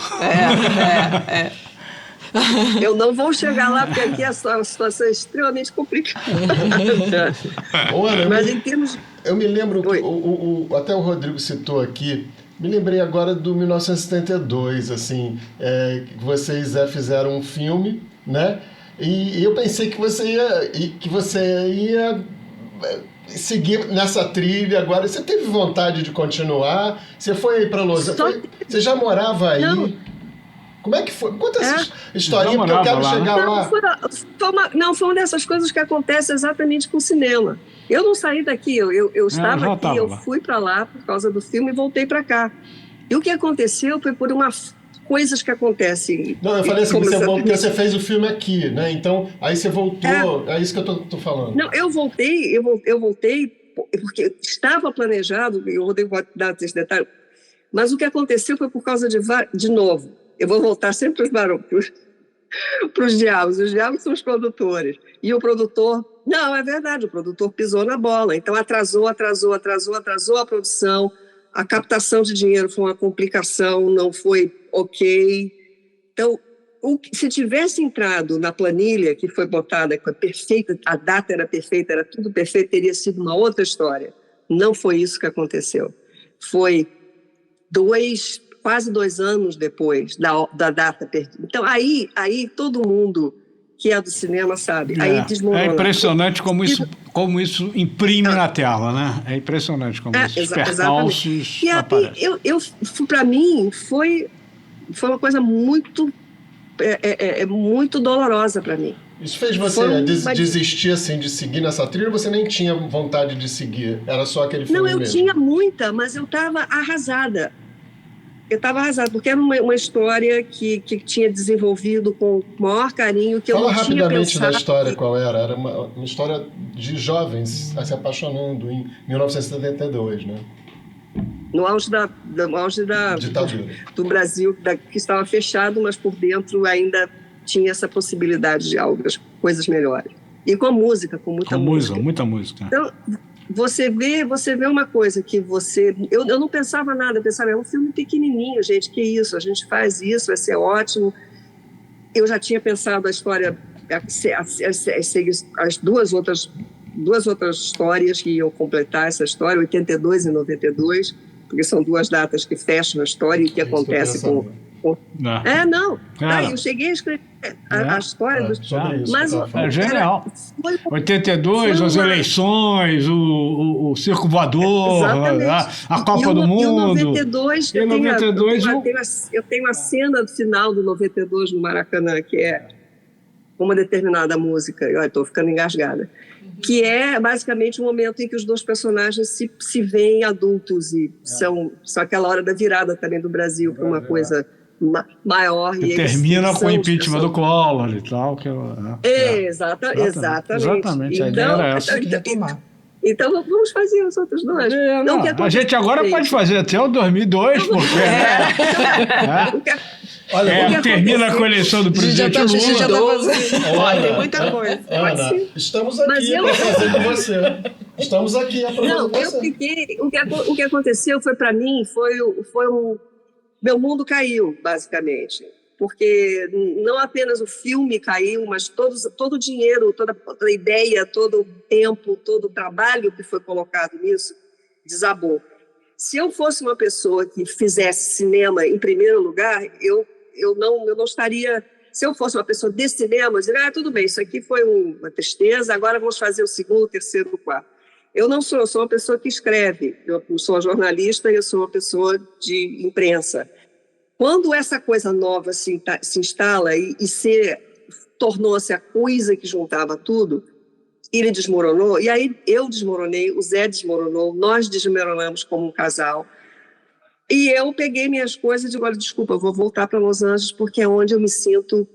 Eu não vou chegar lá, porque aqui a situação é extremamente complicada. Olha, mas em termos... Eu me lembro, que até o Rodrigo citou aqui, me lembrei agora do 1972, assim, que vocês fizeram um filme, né? E eu pensei que você ia seguir nessa trilha agora. Você teve vontade de continuar? Você foi para Los Angeles? Você já morava aí? Não. Como é que foi? Conta essa historinha, porque eu quero chegar lá. Foi uma dessas coisas que acontece exatamente com o cinema. Eu não saí daqui, eu estava aqui, eu fui para lá por causa do filme e voltei para cá. E o que aconteceu foi por umas coisas que acontecem. Não, eu falei assim, porque você fez o filme aqui, né? Então, aí você voltou, é isso que eu tô falando. Não, eu voltei porque estava planejado, eu vou dar esse detalhe, mas o que aconteceu foi por causa de novo, eu vou voltar sempre para os diabos. Os diabos são os produtores. E o produtor... Não, é verdade, o produtor pisou na bola. Então atrasou a produção. A captação de dinheiro foi uma complicação, não foi ok. Então, se tivesse entrado na planilha que foi botada, que foi perfeita, a data era perfeita, era tudo perfeito, teria sido uma outra história. Não foi isso que aconteceu. Foi quase 2 anos depois da data perdida. Então, aí todo mundo que é do cinema sabe. Aí desmorona. É impressionante como isso imprime na tela, né? É impressionante como esses percalços aparecem. Para mim, foi uma coisa muito, muito dolorosa para mim. Isso fez você desistir assim, de seguir nessa trilha, ou você nem tinha vontade de seguir? Era só aquele filme mesmo? Não, eu tinha muita, mas eu estava arrasada. Porque era uma história que tinha desenvolvido com o maior carinho, que eu não tinha pensado. Fala rapidamente da história, qual era. Era uma história de jovens se apaixonando em 1972, né? no auge do Brasil, que estava fechado, mas por dentro ainda tinha essa possibilidade de outras coisas melhores. E com música, com muita música. Muita música. Então, você vê uma coisa que eu não pensava nada, eu pensava, é um filme pequenininho, gente, que isso, a gente faz isso, vai ser ótimo. Eu já tinha pensado a história, as duas outras histórias que iam completar essa história, 82 e 92, porque são duas datas que fecham a história e que acontece com... eu cheguei a escrever a história dos... Mas é genial. 82, as eleições, o Circo Voador, a Copa do Mundo. E o 92, eu tenho a cena do final do 92 no Maracanã, que é uma determinada música, eu estou ficando engasgada, que é basicamente o momento em que os dois personagens se veem adultos e são aquela hora da virada também do Brasil para uma coisa maior. E termina com o impeachment do Collor e tal. Exatamente. A ideia era essa. Então vamos fazer os outros dois. A gente agora pode fazer até o 2002, porque... termina a coleção do presidente Lula. Tem muita coisa. Ana, estamos aqui para fazer com você. Estamos aqui para fazer com você. O que aconteceu foi meu mundo caiu, basicamente. Porque não apenas o filme caiu, mas todo o dinheiro, toda a ideia, todo o tempo, todo o trabalho que foi colocado nisso desabou. Se eu fosse uma pessoa que fizesse cinema em primeiro lugar, eu não estaria... Se eu fosse uma pessoa de cinema, eu diria, tudo bem, isso aqui foi uma tristeza, agora vamos fazer o segundo, o terceiro, o quarto. Eu sou uma pessoa que escreve, eu não sou uma jornalista, eu sou uma pessoa de imprensa. Quando essa coisa nova se instala e tornou-se a coisa que juntava tudo, ele desmoronou, e aí eu desmoronei, o Zé desmoronou, nós desmoronamos como um casal. E eu peguei minhas coisas e digo, olha, desculpa, eu vou voltar para Los Angeles porque é onde eu me sinto,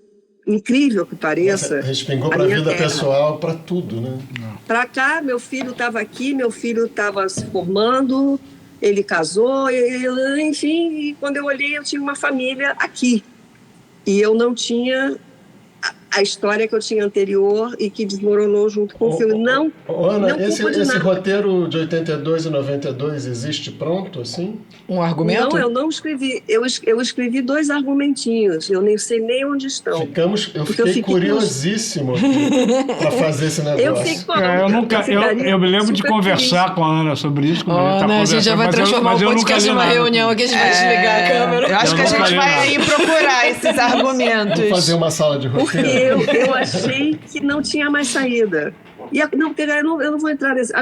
incrível que pareça. Respingou para a vida pessoal, para tudo, né? Para cá, meu filho estava aqui, meu filho estava se formando, ele casou, enfim, e quando eu olhei eu tinha uma família aqui. E eu não tinha a história que eu tinha anterior e que desmoronou junto com o filme. Ana, esse roteiro de 82 e 92 existe pronto, assim? Um argumento? Não, eu não escrevi. Eu escrevi 2 argumentinhos. Eu nem sei nem onde estão. Eu fiquei curiosíssimo para fazer esse negócio. Eu me lembro de conversar com a Ana sobre isso. A gente já vai transformar o podcast numa reunião aqui, a gente vai desligar a câmera. Eu acho que a gente vai procurar esses argumentos. Vou fazer uma sala de roteiro. Eu achei que não tinha mais saída. Eu não vou entrar nesse...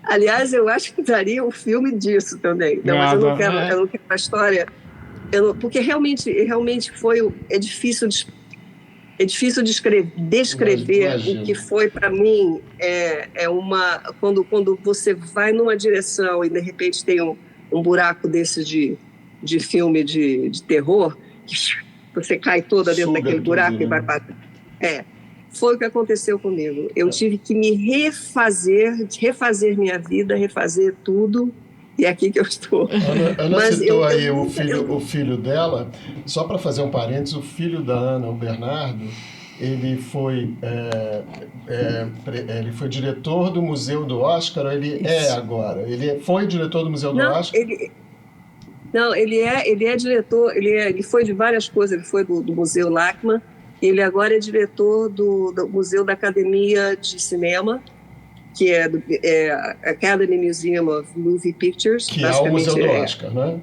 Aliás, eu acho que daria um filme disso também. Mas eu não quero a história. Porque realmente é difícil descrever o que foi para mim. Quando você vai numa direção e de repente tem um buraco desse de filme de terror, você cai toda dentro daquele buraco, né? E vai para... Foi o que aconteceu comigo. Eu tive que me refazer minha vida, refazer tudo, e é aqui que eu estou. Ana citou aí o filho dela. Só para fazer um parênteses, o filho da Ana, o Bernardo, ele foi diretor do Museu do Oscar, ou ele é agora? Ele foi diretor do Museu do Oscar? Ele é diretor, ele foi de várias coisas, ele foi do Museu Lachmann, ele agora é diretor do Museu da Academia de Cinema, que é Academy Museum of Movie Pictures. Que é o Museu do Oscar, né?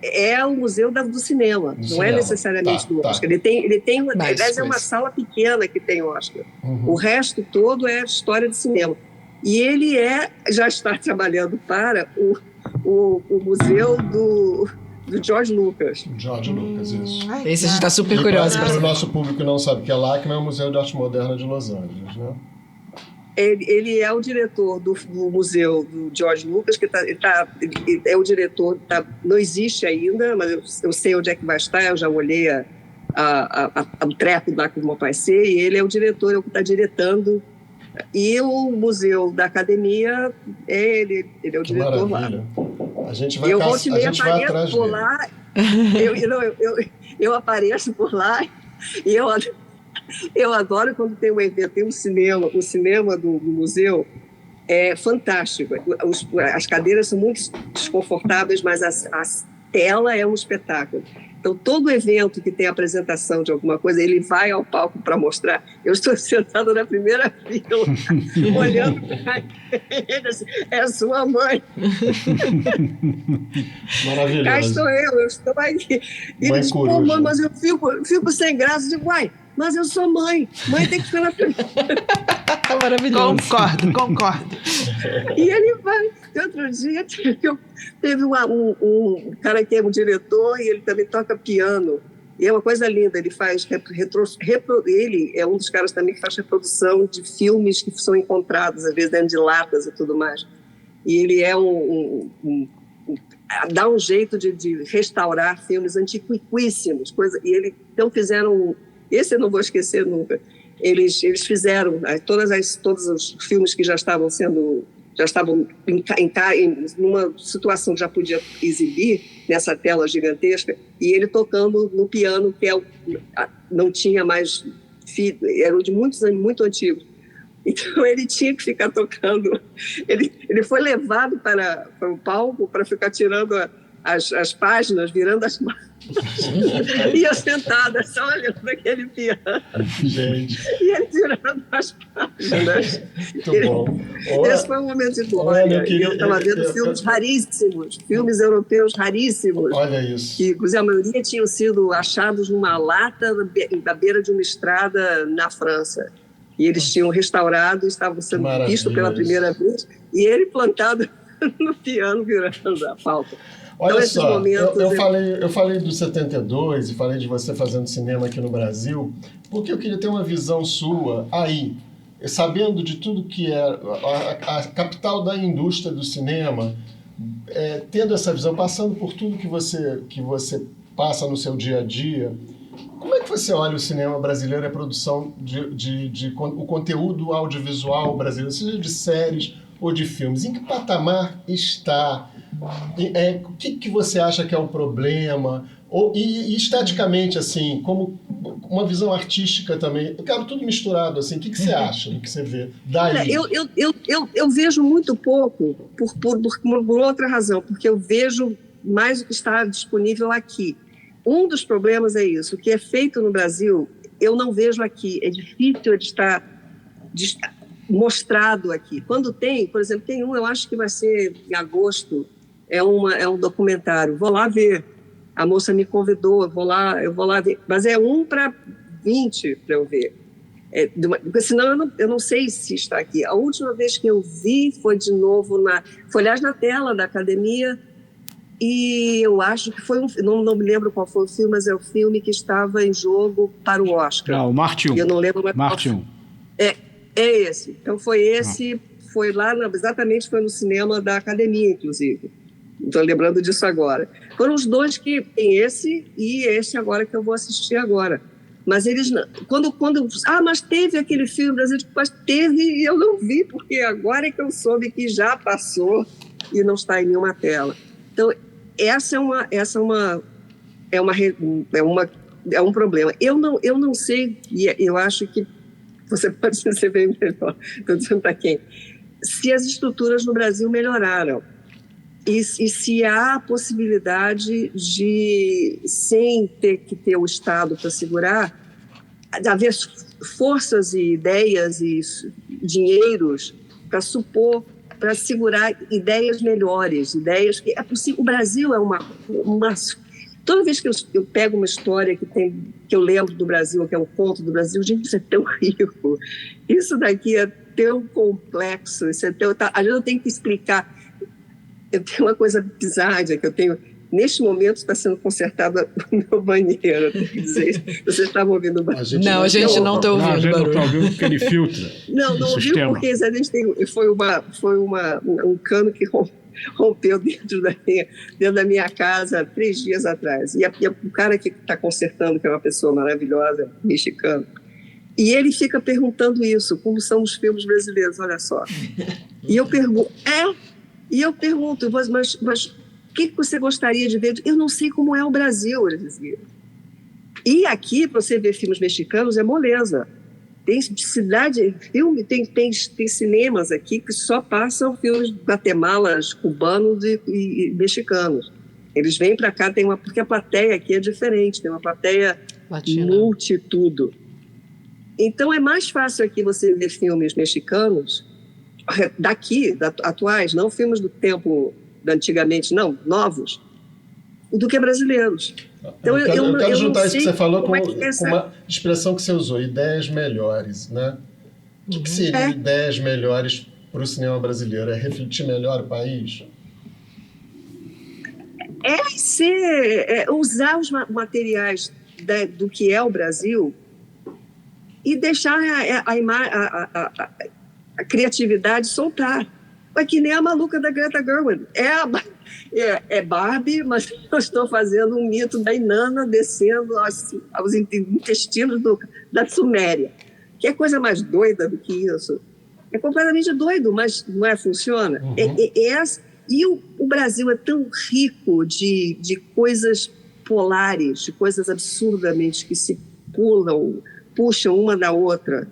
É o Museu do Cinema, não é necessariamente do Oscar. Ele tem aliás, é uma sala pequena que tem Oscar. O resto todo é história de cinema. E ele já está trabalhando para o museu do George Lucas. George Lucas, isso. Esse a gente está super curioso. Para o nosso público que não sabe o que é Lachmann, é o Museu de Arte Moderna de Los Angeles, né? Ele é o diretor do museu do George Lucas, que é o diretor, não existe ainda, mas eu sei onde é que vai estar, eu já olhei o treco lá que o meu pai sei, e ele é o diretor, é o que está diretando E o Museu da Academia, ele é o Que diretor maravilha. lá. A gente vai, Eu a gente vai atrás por dele. lá, eu apareço por lá e eu adoro quando tem um evento, tem um cinema, o cinema do museu é fantástico. As cadeiras são muito desconfortáveis, mas a tela é um espetáculo. Então, todo evento que tem apresentação de alguma coisa, ele vai ao palco para mostrar. Eu estou sentada na primeira fila, olhando para ele, assim, é a sua mãe. Maravilhoso. Cá estou eu estou aqui. E ele diz, pô, mãe, mas eu fico sem graça. Eu digo, uai, mas eu sou mãe. Mãe tem que ficar na frente. Maravilhoso. Concordo. E ele vai. Outro dia, teve um cara que é um diretor e ele também toca piano. E é uma coisa linda, ele faz ele é um dos caras também que faz reprodução de filmes que são encontrados, às vezes dentro de latas e tudo mais. E ele é dá um jeito de restaurar filmes antiquíssimos. E então fizeram, esse eu não vou esquecer nunca, eles fizeram todos os filmes que já estavam numa situação que já podia exibir nessa tela gigantesca, e ele tocando no piano, que não tinha mais eram de muitos anos, muito antigos. Então ele tinha que ficar tocando. Ele foi levado para o palco para ficar tirando as páginas, virando as páginas. E eu sentada só olhando aquele piano. Gente. E ele tirando as páginas. Muito bom. Esse foi um momento de glória. Eu estava vendo filmes raríssimos, filmes europeus raríssimos. Olha isso. Que, inclusive, a maioria tinham sido achados numa lata da beira de uma estrada na França. E eles tinham restaurado e estavam sendo vistos pela primeira vez. E ele plantado no piano, virando a flauta. Olha então, só, momentos, eu falei do 72 e falei de você fazendo cinema aqui no Brasil, porque eu queria ter uma visão sua aí, sabendo de tudo que é a capital da indústria do cinema, tendo essa visão, passando por tudo que você passa no seu dia a dia. Como é que você olha o cinema brasileiro e a produção o conteúdo audiovisual brasileiro, seja de séries ou de filmes? Em que patamar está? O que você acha que é o problema? E esteticamente, assim, como uma visão artística também. Eu quero tudo misturado, assim. O que você acha do que você vê daí? Eu vejo muito pouco por outra razão, porque eu vejo mais o que está disponível aqui. Um dos problemas é isso. O que é feito no Brasil, eu não vejo aqui. É difícil de estar mostrado aqui. Quando tem, por exemplo, tem eu acho que vai ser em agosto, é um documentário. Vou lá ver. A moça me convidou, eu vou lá ver. Mas é 1 para 20 para eu ver. Porque senão eu não sei se está aqui. A última vez que eu vi foi de novo foi, aliás, na tela da Academia. E eu acho que foi não me lembro qual foi o filme, mas é o filme que estava em jogo para o Oscar. O Marte 1. Eu não lembro mais. Marte 1. É esse. Então foi esse, foi lá, exatamente foi no cinema da Academia, inclusive. Estou lembrando disso agora. Foram os dois que tem esse e esse agora que eu vou assistir agora. Mas eles não. Mas teve aquele filme brasileiro, mas teve e eu não vi, porque agora é que eu soube que já passou e não está em nenhuma tela. Então, é um problema. Eu não sei, e eu acho que você pode ser bem melhor, estou dizendo para quem, se as estruturas no Brasil melhoraram e se há possibilidade de, sem ter que ter o Estado para segurar, haver forças e ideias e dinheiros para segurar ideias melhores, ideias que é possível. O Brasil é uma toda vez que eu pego uma história que eu lembro do Brasil, que é um conto do Brasil, gente, isso é tão rico, isso daqui é tão complexo, isso é tão, às vezes eu tenho que explicar. Eu tenho uma coisa bizarra que eu tenho. Neste momento está sendo consertado o meu banheiro, eu tenho que dizer isso. Vocês estavam ouvindo o barulho? A gente não está ouvindo a gente não barulho. está ouvindo porque ele filtra. Não ouviu porque a gente foi um cano que rompeu dentro da minha casa 3 dias atrás. E o cara que está consertando, que é uma pessoa maravilhosa, mexicano, E ele fica perguntando isso, como são os filmes brasileiros, olha só. E eu pergunto, mas o que você gostaria de ver? Eu não sei como é o Brasil, ele dizia. E aqui, para você ver filmes mexicanos, é moleza. Tem cinemas aqui que só passam filmes guatemalas, cubanos e mexicanos. Eles vêm para cá, porque a plateia aqui é diferente, tem uma plateia latina, multitudo. Então é mais fácil aqui você ver filmes mexicanos, atuais, não filmes do tempo da antigamente, não, novos, do que brasileiros. Então, eu quero juntar isso que você falou com uma expressão que você usou, ideias melhores, né? O que seriam ideias melhores para o cinema brasileiro? É refletir melhor o país? Usar os materiais do que é o Brasil e deixar a criatividade soltar. É que nem a maluca da Greta Gerwig. É Barbie, mas eu estou fazendo um mito da Inanna descendo aos intestinos da Suméria. Que é coisa mais doida do que isso. É completamente doido, mas não funciona. Uhum. E o Brasil é tão rico de coisas polares, de coisas absurdamente que se puxam uma da outra.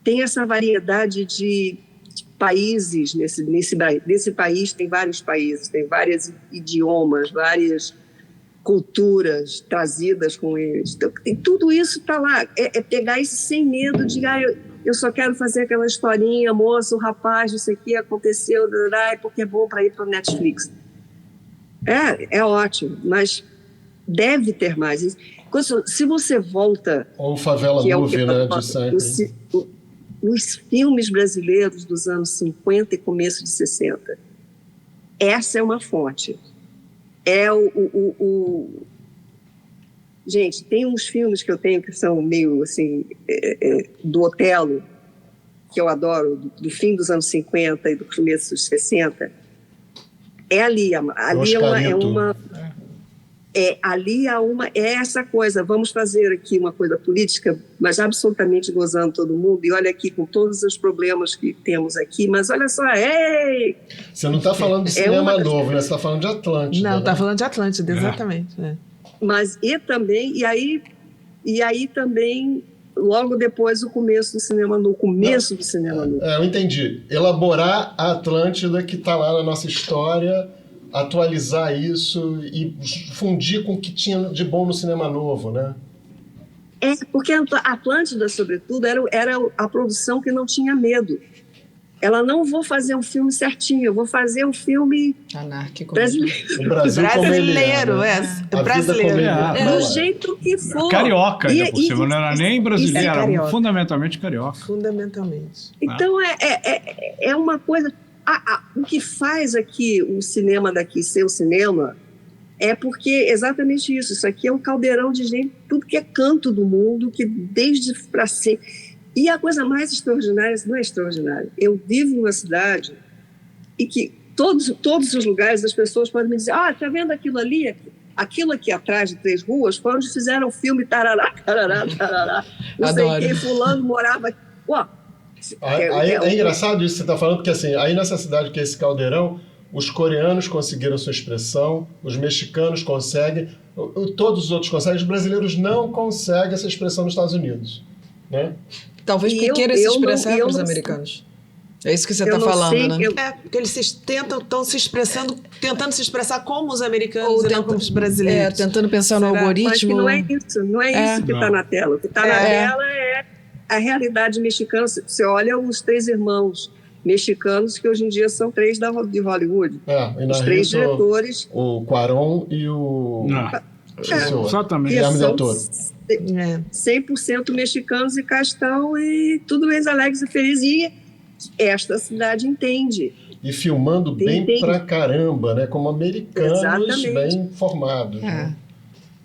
Tem essa variedade de países, nesse país tem vários países, tem vários idiomas, várias culturas trazidas com eles. Então, tudo isso está lá. É pegar isso sem medo de eu só quero fazer aquela historinha, moço, o rapaz, isso aqui aconteceu, porque é bom para ir para o Netflix. É ótimo, mas deve ter mais. Se você volta... Ou Favela Movie, né, de sempre. Nos filmes brasileiros dos anos 50 e começo de 60. Essa é uma fonte. Gente, tem uns filmes que eu tenho que são meio assim, do Otelo, que eu adoro, do fim dos anos 50 e do começo dos 60. Ali é essa coisa, vamos fazer aqui uma coisa política, mas absolutamente gozando todo mundo, e olha aqui com todos os problemas que temos aqui, mas olha só, Você não está falando de cinema novo, né? Você está falando de Atlântida. Não, está falando de Atlântida, exatamente. Mas e aí também, logo depois, o começo do cinema novo, do cinema novo. Eu entendi. Elaborar a Atlântida que está lá na nossa história, atualizar isso e fundir com o que tinha de bom no cinema novo, né? Porque a Atlântida, sobretudo, era a produção que não tinha medo. Ela não vou fazer um filme certinho, eu vou fazer um filme anárquico brasileiro. O Brasil brasileiro, brasileiro. Do jeito que for. Carioca, ainda por cima, não era nem brasileiro, era fundamentalmente carioca. Fundamentalmente. Então, é uma coisa... o que faz aqui o cinema daqui ser o cinema é porque exatamente isso aqui é um caldeirão de gente, tudo que é canto do mundo, que desde para ser... E a coisa mais extraordinária, não é extraordinária, eu vivo numa cidade e que todos os lugares as pessoas podem me dizer, tá vendo aquilo ali? Aquilo aqui atrás de 3 ruas foi onde fizeram o filme tarará, tarará, tarará. Não sei quem, fulano morava aqui. É engraçado isso que você está falando, porque assim, aí nessa cidade que é esse caldeirão, os coreanos conseguiram sua expressão, os mexicanos conseguem, todos os outros conseguem, os brasileiros não conseguem essa expressão nos Estados Unidos, né? Talvez porque queira se expressar para os americanos. É isso que você está falando, né? Porque eles estão se expressando, tentando se expressar como os americanos e não como os brasileiros. Tentando pensar no algoritmo. Mas que não é isso que está na tela. O que está na tela é a realidade mexicana. Você olha os 3 irmãos mexicanos, que hoje em dia são 3 de Hollywood. Os 3 diretores. O Cuarón e o... Exatamente. Guilherme Del Toro. 100% mexicanos e castão e tudo eles alegres e felizes. E esta cidade entende. E filmando bem pra caramba, né? Como americanos. Exatamente. Bem formados. Né?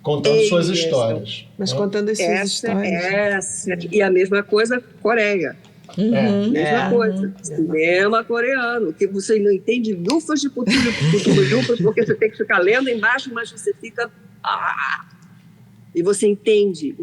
Contando suas histórias. Mas contando as suas histórias. E a mesma coisa, Coreia. Mesma coisa. Cinema coreano. Que você não entende lufas de lufas, porque você tem que ficar lendo embaixo, mas você fica... E você entende.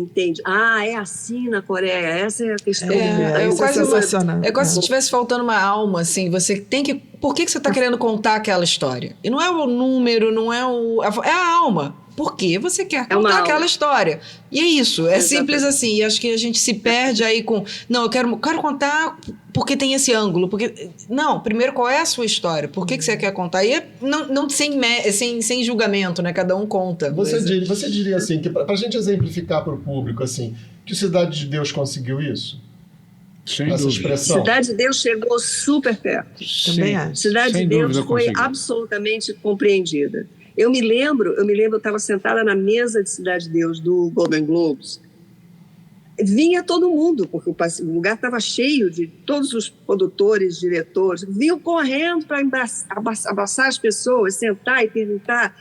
Ah, é assim na Coreia, essa é a questão. Isso é sensacional. É quase se estivesse faltando uma alma, assim. Você tem que... Por que você está querendo contar aquela história? E não é o número, não é o... É a alma. Por que você quer contar aquela história? E é isso. É simples assim. E acho que a gente se perde aí com... Não, eu quero contar porque tem esse ângulo. Porque... Não, primeiro, qual é a sua história? Por que você quer contar? E não sem julgamento, né? Cada um conta. Você diria assim, que para a gente exemplificar para o público, assim, que o Cidade de Deus conseguiu isso? Sem essa dúvida. expressão? Cidade de Deus chegou super perto. Também acho. Cidade Sem de Deus dúvida foi conseguiu. absolutamente compreendida. Eu me lembro, eu estava sentada na mesa de Cidade de Deus do Golden Globes. Vinha todo mundo, porque o lugar estava cheio de todos os produtores, diretores, vinham correndo para abraçar as pessoas, sentar e perguntar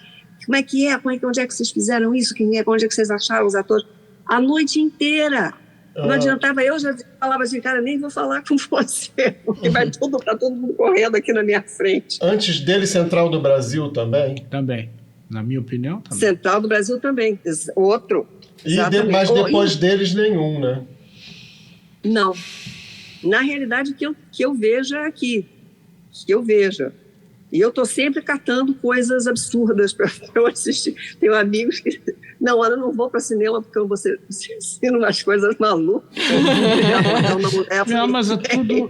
como é que é, onde é que vocês fizeram isso, onde é que vocês acharam os atores. A noite inteira. Não adiantava, eu já falava assim, cara, nem vou falar com você, porque vai tá todo mundo correndo aqui na minha frente. Antes dele, Central do Brasil também? Também. Na minha opinião, também. Central do Brasil também. Outro. Mas depois deles, nenhum, né? Não. Na realidade, que eu veja aqui. Que eu veja. E eu estou sempre catando coisas absurdas para eu assistir. Tenho amigos que... Não, eu não vou para cinema porque você ensina umas coisas malucas. Não, mas é tudo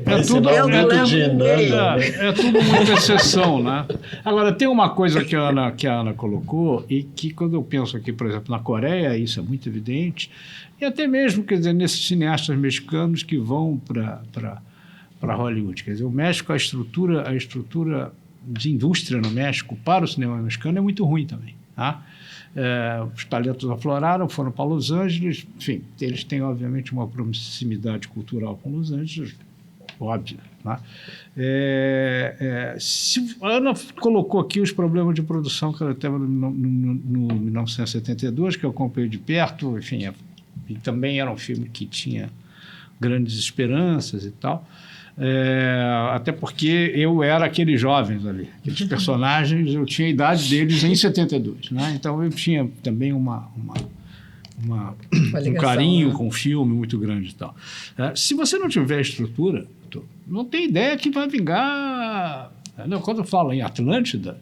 muita exceção, né? Agora, tem uma coisa que a Ana colocou e que quando eu penso aqui, por exemplo, na Coreia, isso é muito evidente, e até mesmo, quer dizer, nesses cineastas mexicanos que vão para Hollywood. Quer dizer, o México, a estrutura de indústria no México para o cinema mexicano é muito ruim também, tá? Os talentos afloraram, foram para Los Angeles, enfim, eles têm obviamente uma proximidade cultural com Los Angeles, óbvio. Tá? A Ana colocou aqui os problemas de produção que ela teve no 1972, que eu acompanhei de perto, enfim, e também era um filme que tinha grandes esperanças e tal. Até porque eu era aqueles jovens ali, aqueles personagens, eu tinha a idade deles em 72, né? Então eu tinha também um carinho, né, com o filme muito grande e tal. Se você não tiver estrutura, não tem ideia que vai vingar. Quando eu falo em Atlântida,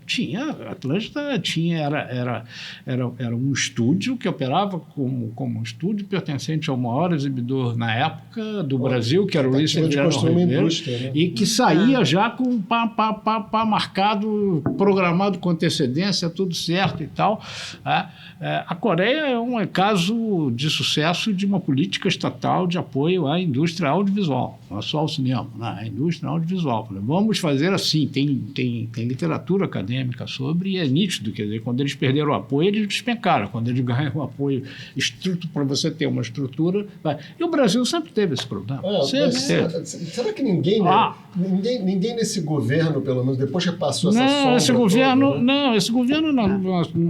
era um estúdio que operava como um estúdio pertencente ao maior exibidor na época do Brasil, que era o Luiz Fernando Ribeiro, né? E que saía já com pá marcado, programado com antecedência, tudo certo e tal. A Coreia é um caso de sucesso de uma política estatal de apoio à indústria audiovisual, não é só ao cinema, né? A indústria audiovisual. Vamos fazer assim, tem literatura acadêmica sobre, e é nítido, quer dizer, quando eles perderam o apoio, eles despencaram. Quando eles ganham o apoio para você ter uma estrutura... E o Brasil sempre teve esse problema. Será que ninguém nesse governo, pelo menos, depois que passou essa sombra... Esse governo,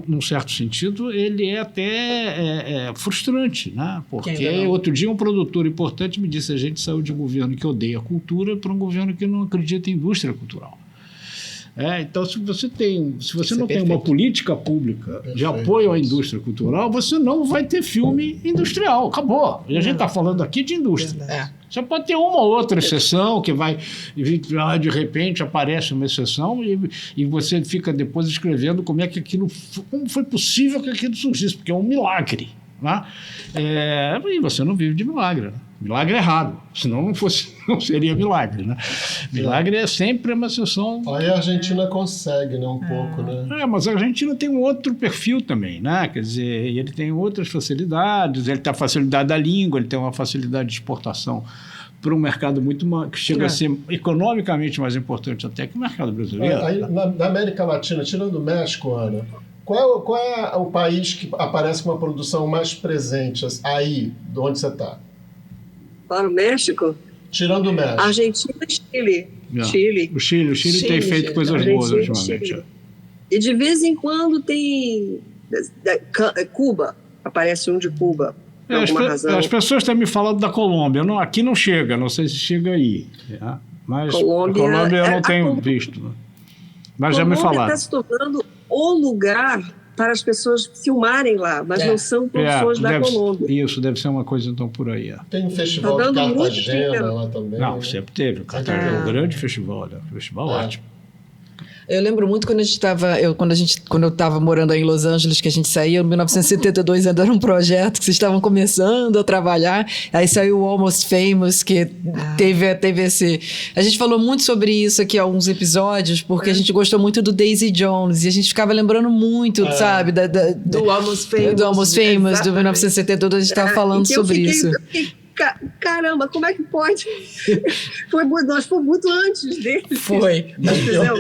num certo sentido, ele é até frustrante, né? Porque outro dia um produtor importante me disse: a gente saiu de um governo que odeia a cultura para um governo que não acredita em indústria cultural. Então, se você não tem uma política pública de apoio à indústria cultural, você não vai ter filme industrial. Acabou. E a gente está falando aqui de indústria. Você pode ter uma ou outra exceção que vai, de repente, aparece uma exceção e você fica depois escrevendo como foi possível que aquilo surgisse, porque é um milagre. Né? E você não vive de milagre, né? Milagre é raro, senão não seria milagre, né? Milagre é sempre uma exceção. Aí a Argentina consegue, né, um pouco, né? Mas a Argentina tem um outro perfil também, né? Quer dizer, ele tem outras facilidades, ele tem a facilidade da língua, ele tem uma facilidade de exportação para um mercado que chega a ser economicamente mais importante até que o mercado brasileiro. Aí, na América Latina, tirando o México, Ana, qual é o país que aparece com uma produção mais presente aí, de onde você está? Para o México? Tirando o México. Argentina e Chile. O Chile tem feito coisas boas ultimamente. E de vez em quando tem Cuba, aparece um de Cuba, por alguma razão. As pessoas têm me falado da Colômbia. Aqui não chega, não sei se chega aí. Mas Colômbia eu não tenho visto. Mas já me falaram. Está se tornando o lugar para as pessoas filmarem lá, mas não são produções da Colômbia. Isso, deve ser uma coisa então por aí. Tem um festival de Cartagena lá também. Não, sempre teve. Cartagena é um grande festival, né? Festival ótimo. Eu lembro muito quando quando eu estava morando aí em Los Angeles, que a gente saía, em 1972 ainda era um projeto que vocês estavam começando a trabalhar, aí saiu o Almost Famous, que teve esse... A gente falou muito sobre isso aqui há alguns episódios, porque a gente gostou muito do Daisy Jones, e a gente ficava lembrando muito, sabe, do Almost Famous. Do Almost Famous, do 1972, a gente estava falando sobre isso. Caramba, como é que pode? Nós fomos muito antes dele. Foi.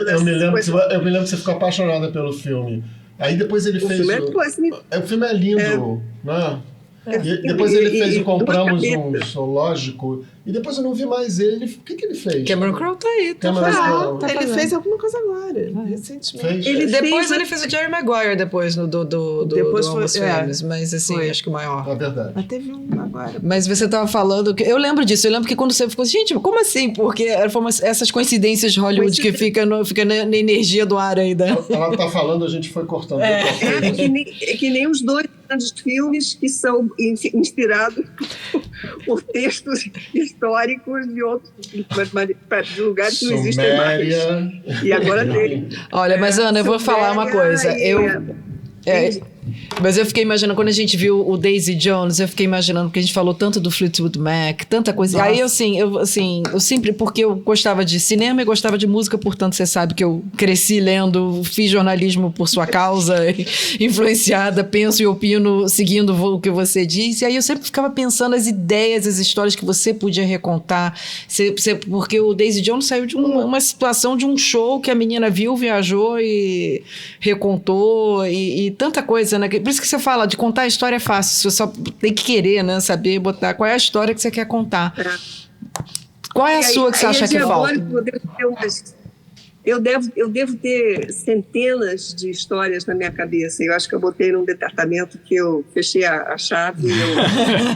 Eu me lembro que você ficou apaixonada pelo filme. Aí depois ele fez... O filme é lindo, né? Depois ele fez o Compramos um Zoológico. E depois eu não vi mais ele. O que ele fez? Cameron Crowe tá aí. Ele fez alguma coisa agora, recentemente. Ele fez o Jerry Maguire depois do Almost Famous, mas assim, acho que o maior. É verdade. Mas teve um agora. Mas você tava falando... Eu lembro disso. Eu lembro que quando você ficou... Gente, como assim? Porque essas coincidências de Hollywood que fica na energia do ar aí. Ela tá falando, a gente foi cortando. Que nem os dois grandes filmes que são inspirados por textos históricos de outros de lugares que não existem mais. E agora tem. Olha, mas Ana, eu vou falar uma coisa. Mas eu fiquei imaginando, quando a gente viu o Daisy Jones, eu fiquei imaginando, porque a gente falou tanto do Fleetwood Mac, tanta coisa. Nossa. Aí eu sempre, porque eu gostava de cinema e gostava de música, portanto você sabe que eu cresci lendo, fiz jornalismo por sua causa, influenciada, penso e opino seguindo o que você disse. E aí eu sempre ficava pensando as ideias, as histórias que você podia recontar, porque o Daisy Jones saiu de uma situação de um show que a menina viu, viajou e recontou, e tanta coisa, né? Por isso que você fala, de contar a história é fácil, você só tem que querer, né? Saber botar qual é a história que você quer contar. Qual é a sua que você acha que falta? Eu devo ter centenas de histórias na minha cabeça. Eu acho que eu botei num departamento que eu fechei a chave e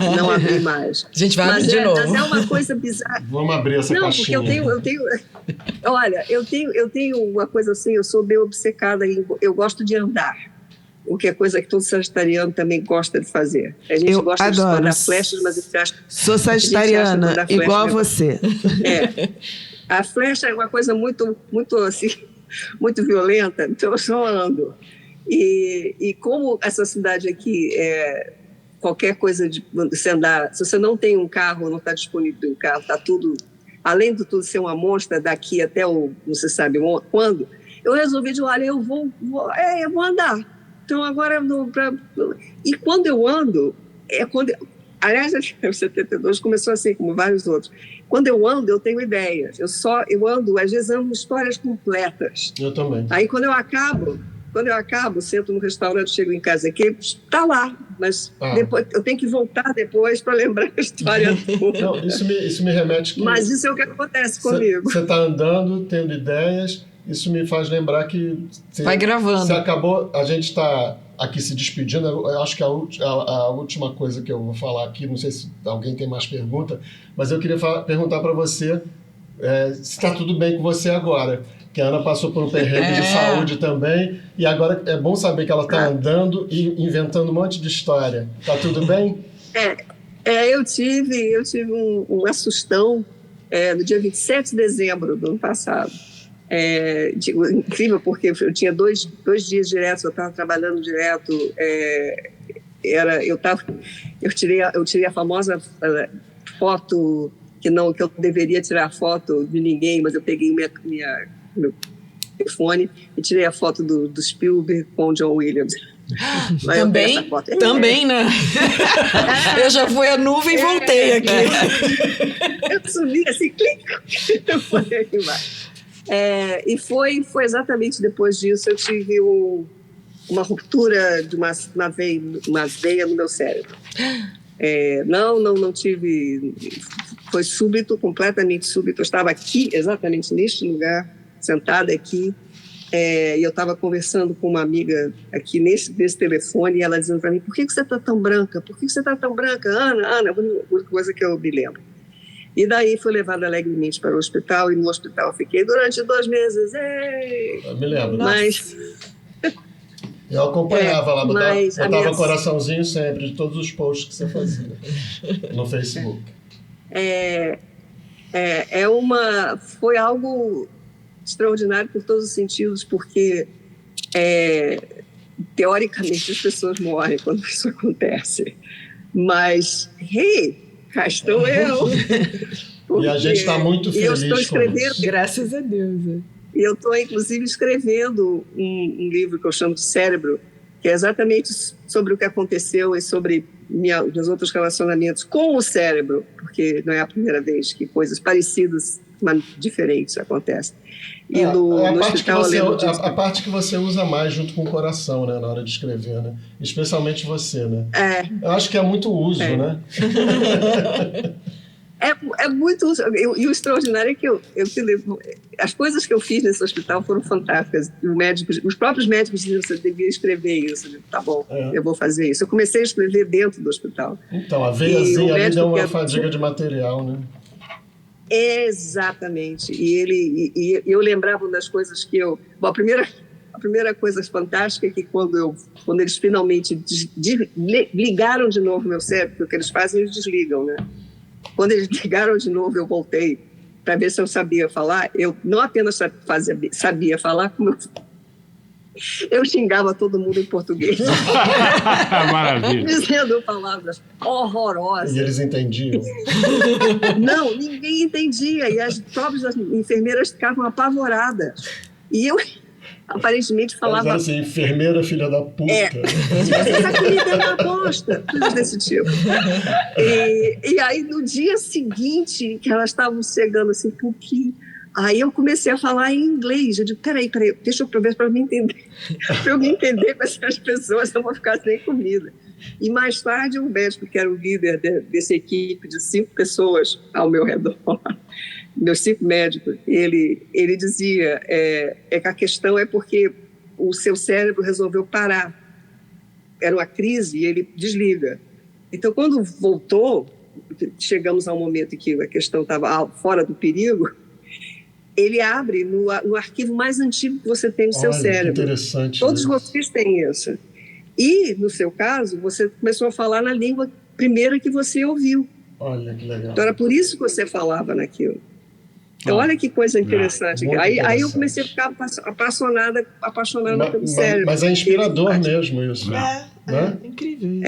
eu não abri mais. A gente vai abrir de novo. Mas é uma coisa bizarra. Vamos abrir essa caixinha. Não, porque eu tenho... Olha, eu tenho uma coisa assim, eu sou bem obcecada, eu gosto de andar. O que é coisa que todo sagitariano também gosta de fazer. A gente gosta de explorar flechas, mas a gente acha... Sou sagitariana, igual a você. A flecha é uma coisa muito, muito, assim, muito violenta, então eu só ando. E como essa cidade aqui é qualquer coisa de você andar, se você não tem um carro, não está disponível um carro, está tudo, além de tudo ser uma monstra daqui até não se sabe quando, eu resolvi de olha, eu vou andar. Então agora, e quando eu ando, aliás, o 72 começou assim, como vários outros. Quando eu ando, eu tenho ideias. Eu ando, às vezes, ando histórias completas. Eu também. Aí, quando eu acabo, sento no restaurante, chego em casa aqui, está lá. Mas depois, eu tenho que voltar depois para lembrar a história toda. Não, isso me remete que... Mas isso é o que acontece comigo. Você está andando, tendo ideias, isso me faz lembrar que... Vai gravando. Você acabou, a gente está aqui se despedindo, eu acho que a última coisa que eu vou falar aqui, não sei se alguém tem mais pergunta, mas eu queria perguntar para você se está tudo bem com você agora, que a Ana passou por um perrengue de saúde também, e agora é bom saber que ela está andando e inventando um monte de história. Está tudo bem? Eu tive um assustão no dia 27 de dezembro do ano passado. Incrível, porque eu tinha dois dias diretos, eu estava trabalhando direto, eu tirei a famosa foto que eu deveria tirar foto de ninguém, mas eu peguei meu telefone e tirei a foto do Spielberg com o John Williams. Também, né? Eu já fui à nuvem e voltei aqui. Eu subi assim, clique, eu fui aqui embaixo. E foi exatamente depois disso eu tive uma ruptura de uma veia no meu cérebro. Não tive... Foi súbito, completamente súbito. Eu estava aqui, exatamente neste lugar, sentada aqui, e eu estava conversando com uma amiga aqui nesse telefone, e ela dizendo para mim, por que você está tão branca? Por que você está tão branca? Ana, é uma coisa que eu me lembro. E daí fui levada alegremente para o hospital, e no hospital fiquei durante 2 meses. Eu me lembro. Mas Eu acompanhava lá, mas botava coraçãozinho sempre de todos os posts que você fazia no Facebook. Foi algo extraordinário por todos os sentidos, porque teoricamente as pessoas morrem quando isso acontece. Mas, cá estou eu. E a gente está muito feliz eu estou escrevendo, com isso. Graças a Deus. E eu estou, inclusive, escrevendo um livro que eu chamo de Cérebro, que é exatamente sobre o que aconteceu e sobre meus outros relacionamentos com o cérebro, porque não é a primeira vez que coisas parecidas, mas diferentes acontecem. E no hospital... A parte que você usa mais junto com o coração, né, na hora de escrever, né? Especialmente você, né? Eu acho que é muito uso, né? É muito... E o extraordinário é que as coisas que eu fiz nesse hospital foram fantásticas. Os próprios médicos diziam que você devia escrever isso. Eu digo, tá bom, eu vou fazer isso. Eu comecei a escrever dentro do hospital. Então, a veiazinha ali deu uma fadiga de material, né? Exatamente. E eu lembrava das coisas que eu... Bom, a primeira coisa fantástica é que quando eles finalmente ligaram de novo meu cérebro, porque o que eles fazem, eles desligam, né? Quando eles ligaram de novo, eu voltei para ver se eu sabia falar. Eu não apenas sabia falar, como eu xingava todo mundo em português. Maravilha. Dizendo palavras horrorosas. E eles entendiam? Não, ninguém entendia. E as próprias enfermeiras ficavam apavoradas. E eu... aparentemente falava... Mas assim, enfermeira, filha da puta. Essa comida é uma bosta. Coisas desse tipo. E aí, no dia seguinte, que elas estavam chegando assim, um pouquinho, aí eu comecei a falar em inglês. Eu digo, peraí, deixa eu ver para eu me entender. Para eu me entender com essas pessoas, eu vou ficar sem comida. E mais tarde, um médico, que era o líder dessa equipe de 5 pessoas ao meu redor, meus 5 médicos, ele dizia que a questão é porque o seu cérebro resolveu parar. Era uma crise e ele desliga. Então, quando voltou, chegamos a um momento em que a questão estava fora do perigo, ele abre no arquivo mais antigo que você tem no seu cérebro. Que interessante. Todos vocês têm isso. E, no seu caso, você começou a falar na língua primeira que você ouviu. Olha, que legal. Então, era por isso que você falava naquilo. Então, olha que coisa interessante. Aí eu comecei a ficar apaixonada pelo cérebro. Mas é inspirador mesmo isso. Né? É incrível isso.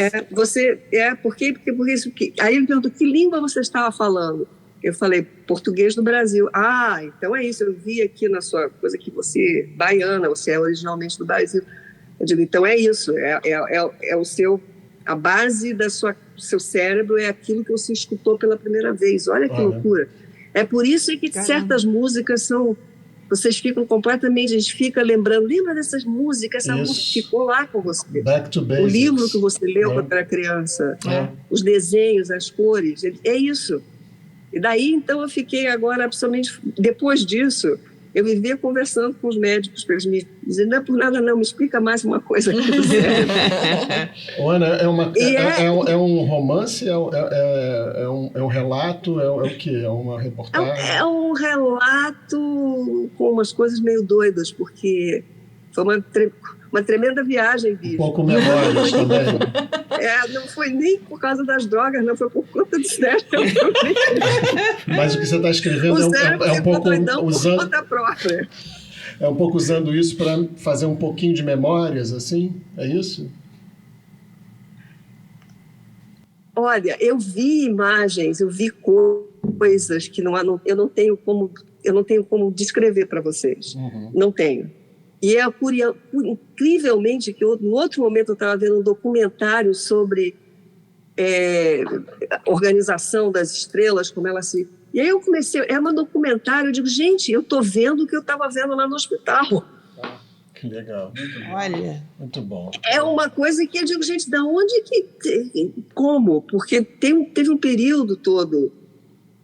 Porque isso, aí ele perguntou, que língua você estava falando? Eu falei, português do Brasil. Então é isso, eu vi aqui na sua coisa que você é baiana, você é originalmente do Brasil. Eu digo, então é isso, a base do seu cérebro é aquilo que você escutou pela primeira vez. Olha que loucura. É por isso que certas músicas vocês ficam completamente, a gente fica lembrando, lembra dessas músicas, essa música ficou lá com você. Back to basics. O livro que você leu quando era criança, os desenhos, as cores, é isso. E daí, então, eu fiquei agora, absolutamente, depois disso, eu vivia conversando com os médicos, para eles me dizerem, não é por nada não, me explica mais uma coisa aqui do cérebro. Ana, é um romance? É um relato? É o quê? É uma reportagem? É um relato com umas coisas meio doidas, porque foi uma tremenda viagem, bicho. Um pouco memórias também. Não foi nem por causa das drogas, não, foi por conta do cérebro. Mas o que você está escrevendo é um pouco usando... por conta própria. É um pouco usando isso para fazer um pouquinho de memórias, assim? É isso? Olha, eu vi imagens, eu vi coisas que eu não tenho como descrever para vocês. Não tenho. E é incrivelmente que no outro momento eu estava vendo um documentário sobre a organização das estrelas, como ela se... E aí eu comecei, um documentário, eu digo, gente, eu estou vendo o que eu estava vendo lá no hospital. Que legal. Olha. Muito bom. É uma coisa que eu digo, gente, da onde que... Como? Porque teve um período todo,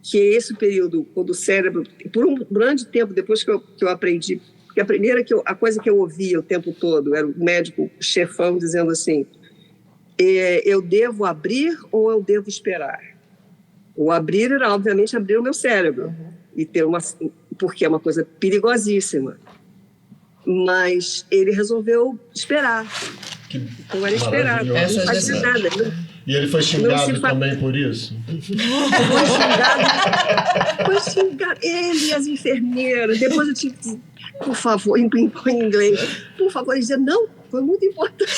que é esse período, quando o cérebro... Por um grande tempo, depois que eu aprendi... Porque a coisa que eu ouvia o tempo todo era o médico chefão dizendo assim, eu devo abrir ou eu devo esperar? O abrir era, obviamente, abrir o meu cérebro, e porque é uma coisa perigosíssima. Mas ele resolveu esperar. Então era esperar. Maravilhoso. Não fazia nada. E ele foi xingado também por isso? Foi xingado. Ele e as enfermeiras. Depois eu tive que dizer, por favor, em inglês, por favor, ele dizia, não, foi muito importante.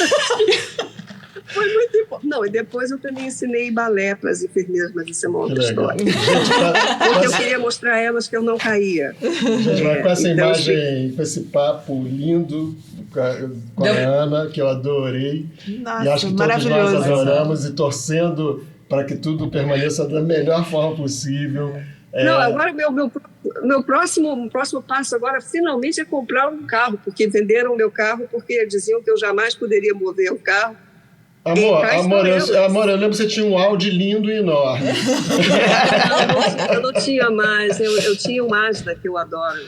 Foi muito importante. Não, e depois eu também ensinei balé para as enfermeiras, mas isso é uma outra história. Porque eu queria mostrar a elas que eu não caía. Gente, mas com essa imagem, com esse papo lindo com a Ana, que eu adorei. Nossa, e acho que todos maravilhoso. nós adoramos e torcendo para que tudo permaneça da melhor forma possível. Não, agora meu próximo passo agora finalmente é comprar um carro, porque venderam o meu carro porque diziam que eu jamais poderia mover o carro. Amor, eu lembro que você tinha um Audi lindo e enorme. Eu não tinha mais. Eu tinha um Mazda que eu adoro,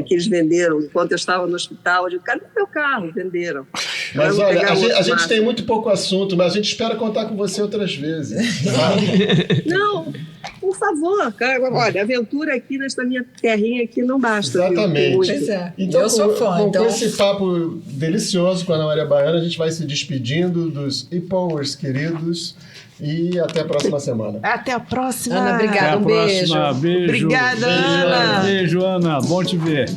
que eles venderam. Enquanto eu estava no hospital, eu digo, cadê meu carro? Venderam. Mas olha, a gente tem muito pouco assunto, mas a gente espera contar com você outras vezes. Não, por favor. Olha, aventura aqui nesta minha terrinha aqui não basta. Exatamente. Pois é. Então, eu sou fã. Com esse papo delicioso com a Ana Maria Baiana, a gente vai se despedindo dos e-powers queridos e até a próxima semana. Até a próxima. Ana, obrigada. Até a Um beijo. próxima. Beijo. Obrigada, Ana. Beijo, Ana. Bom te ver.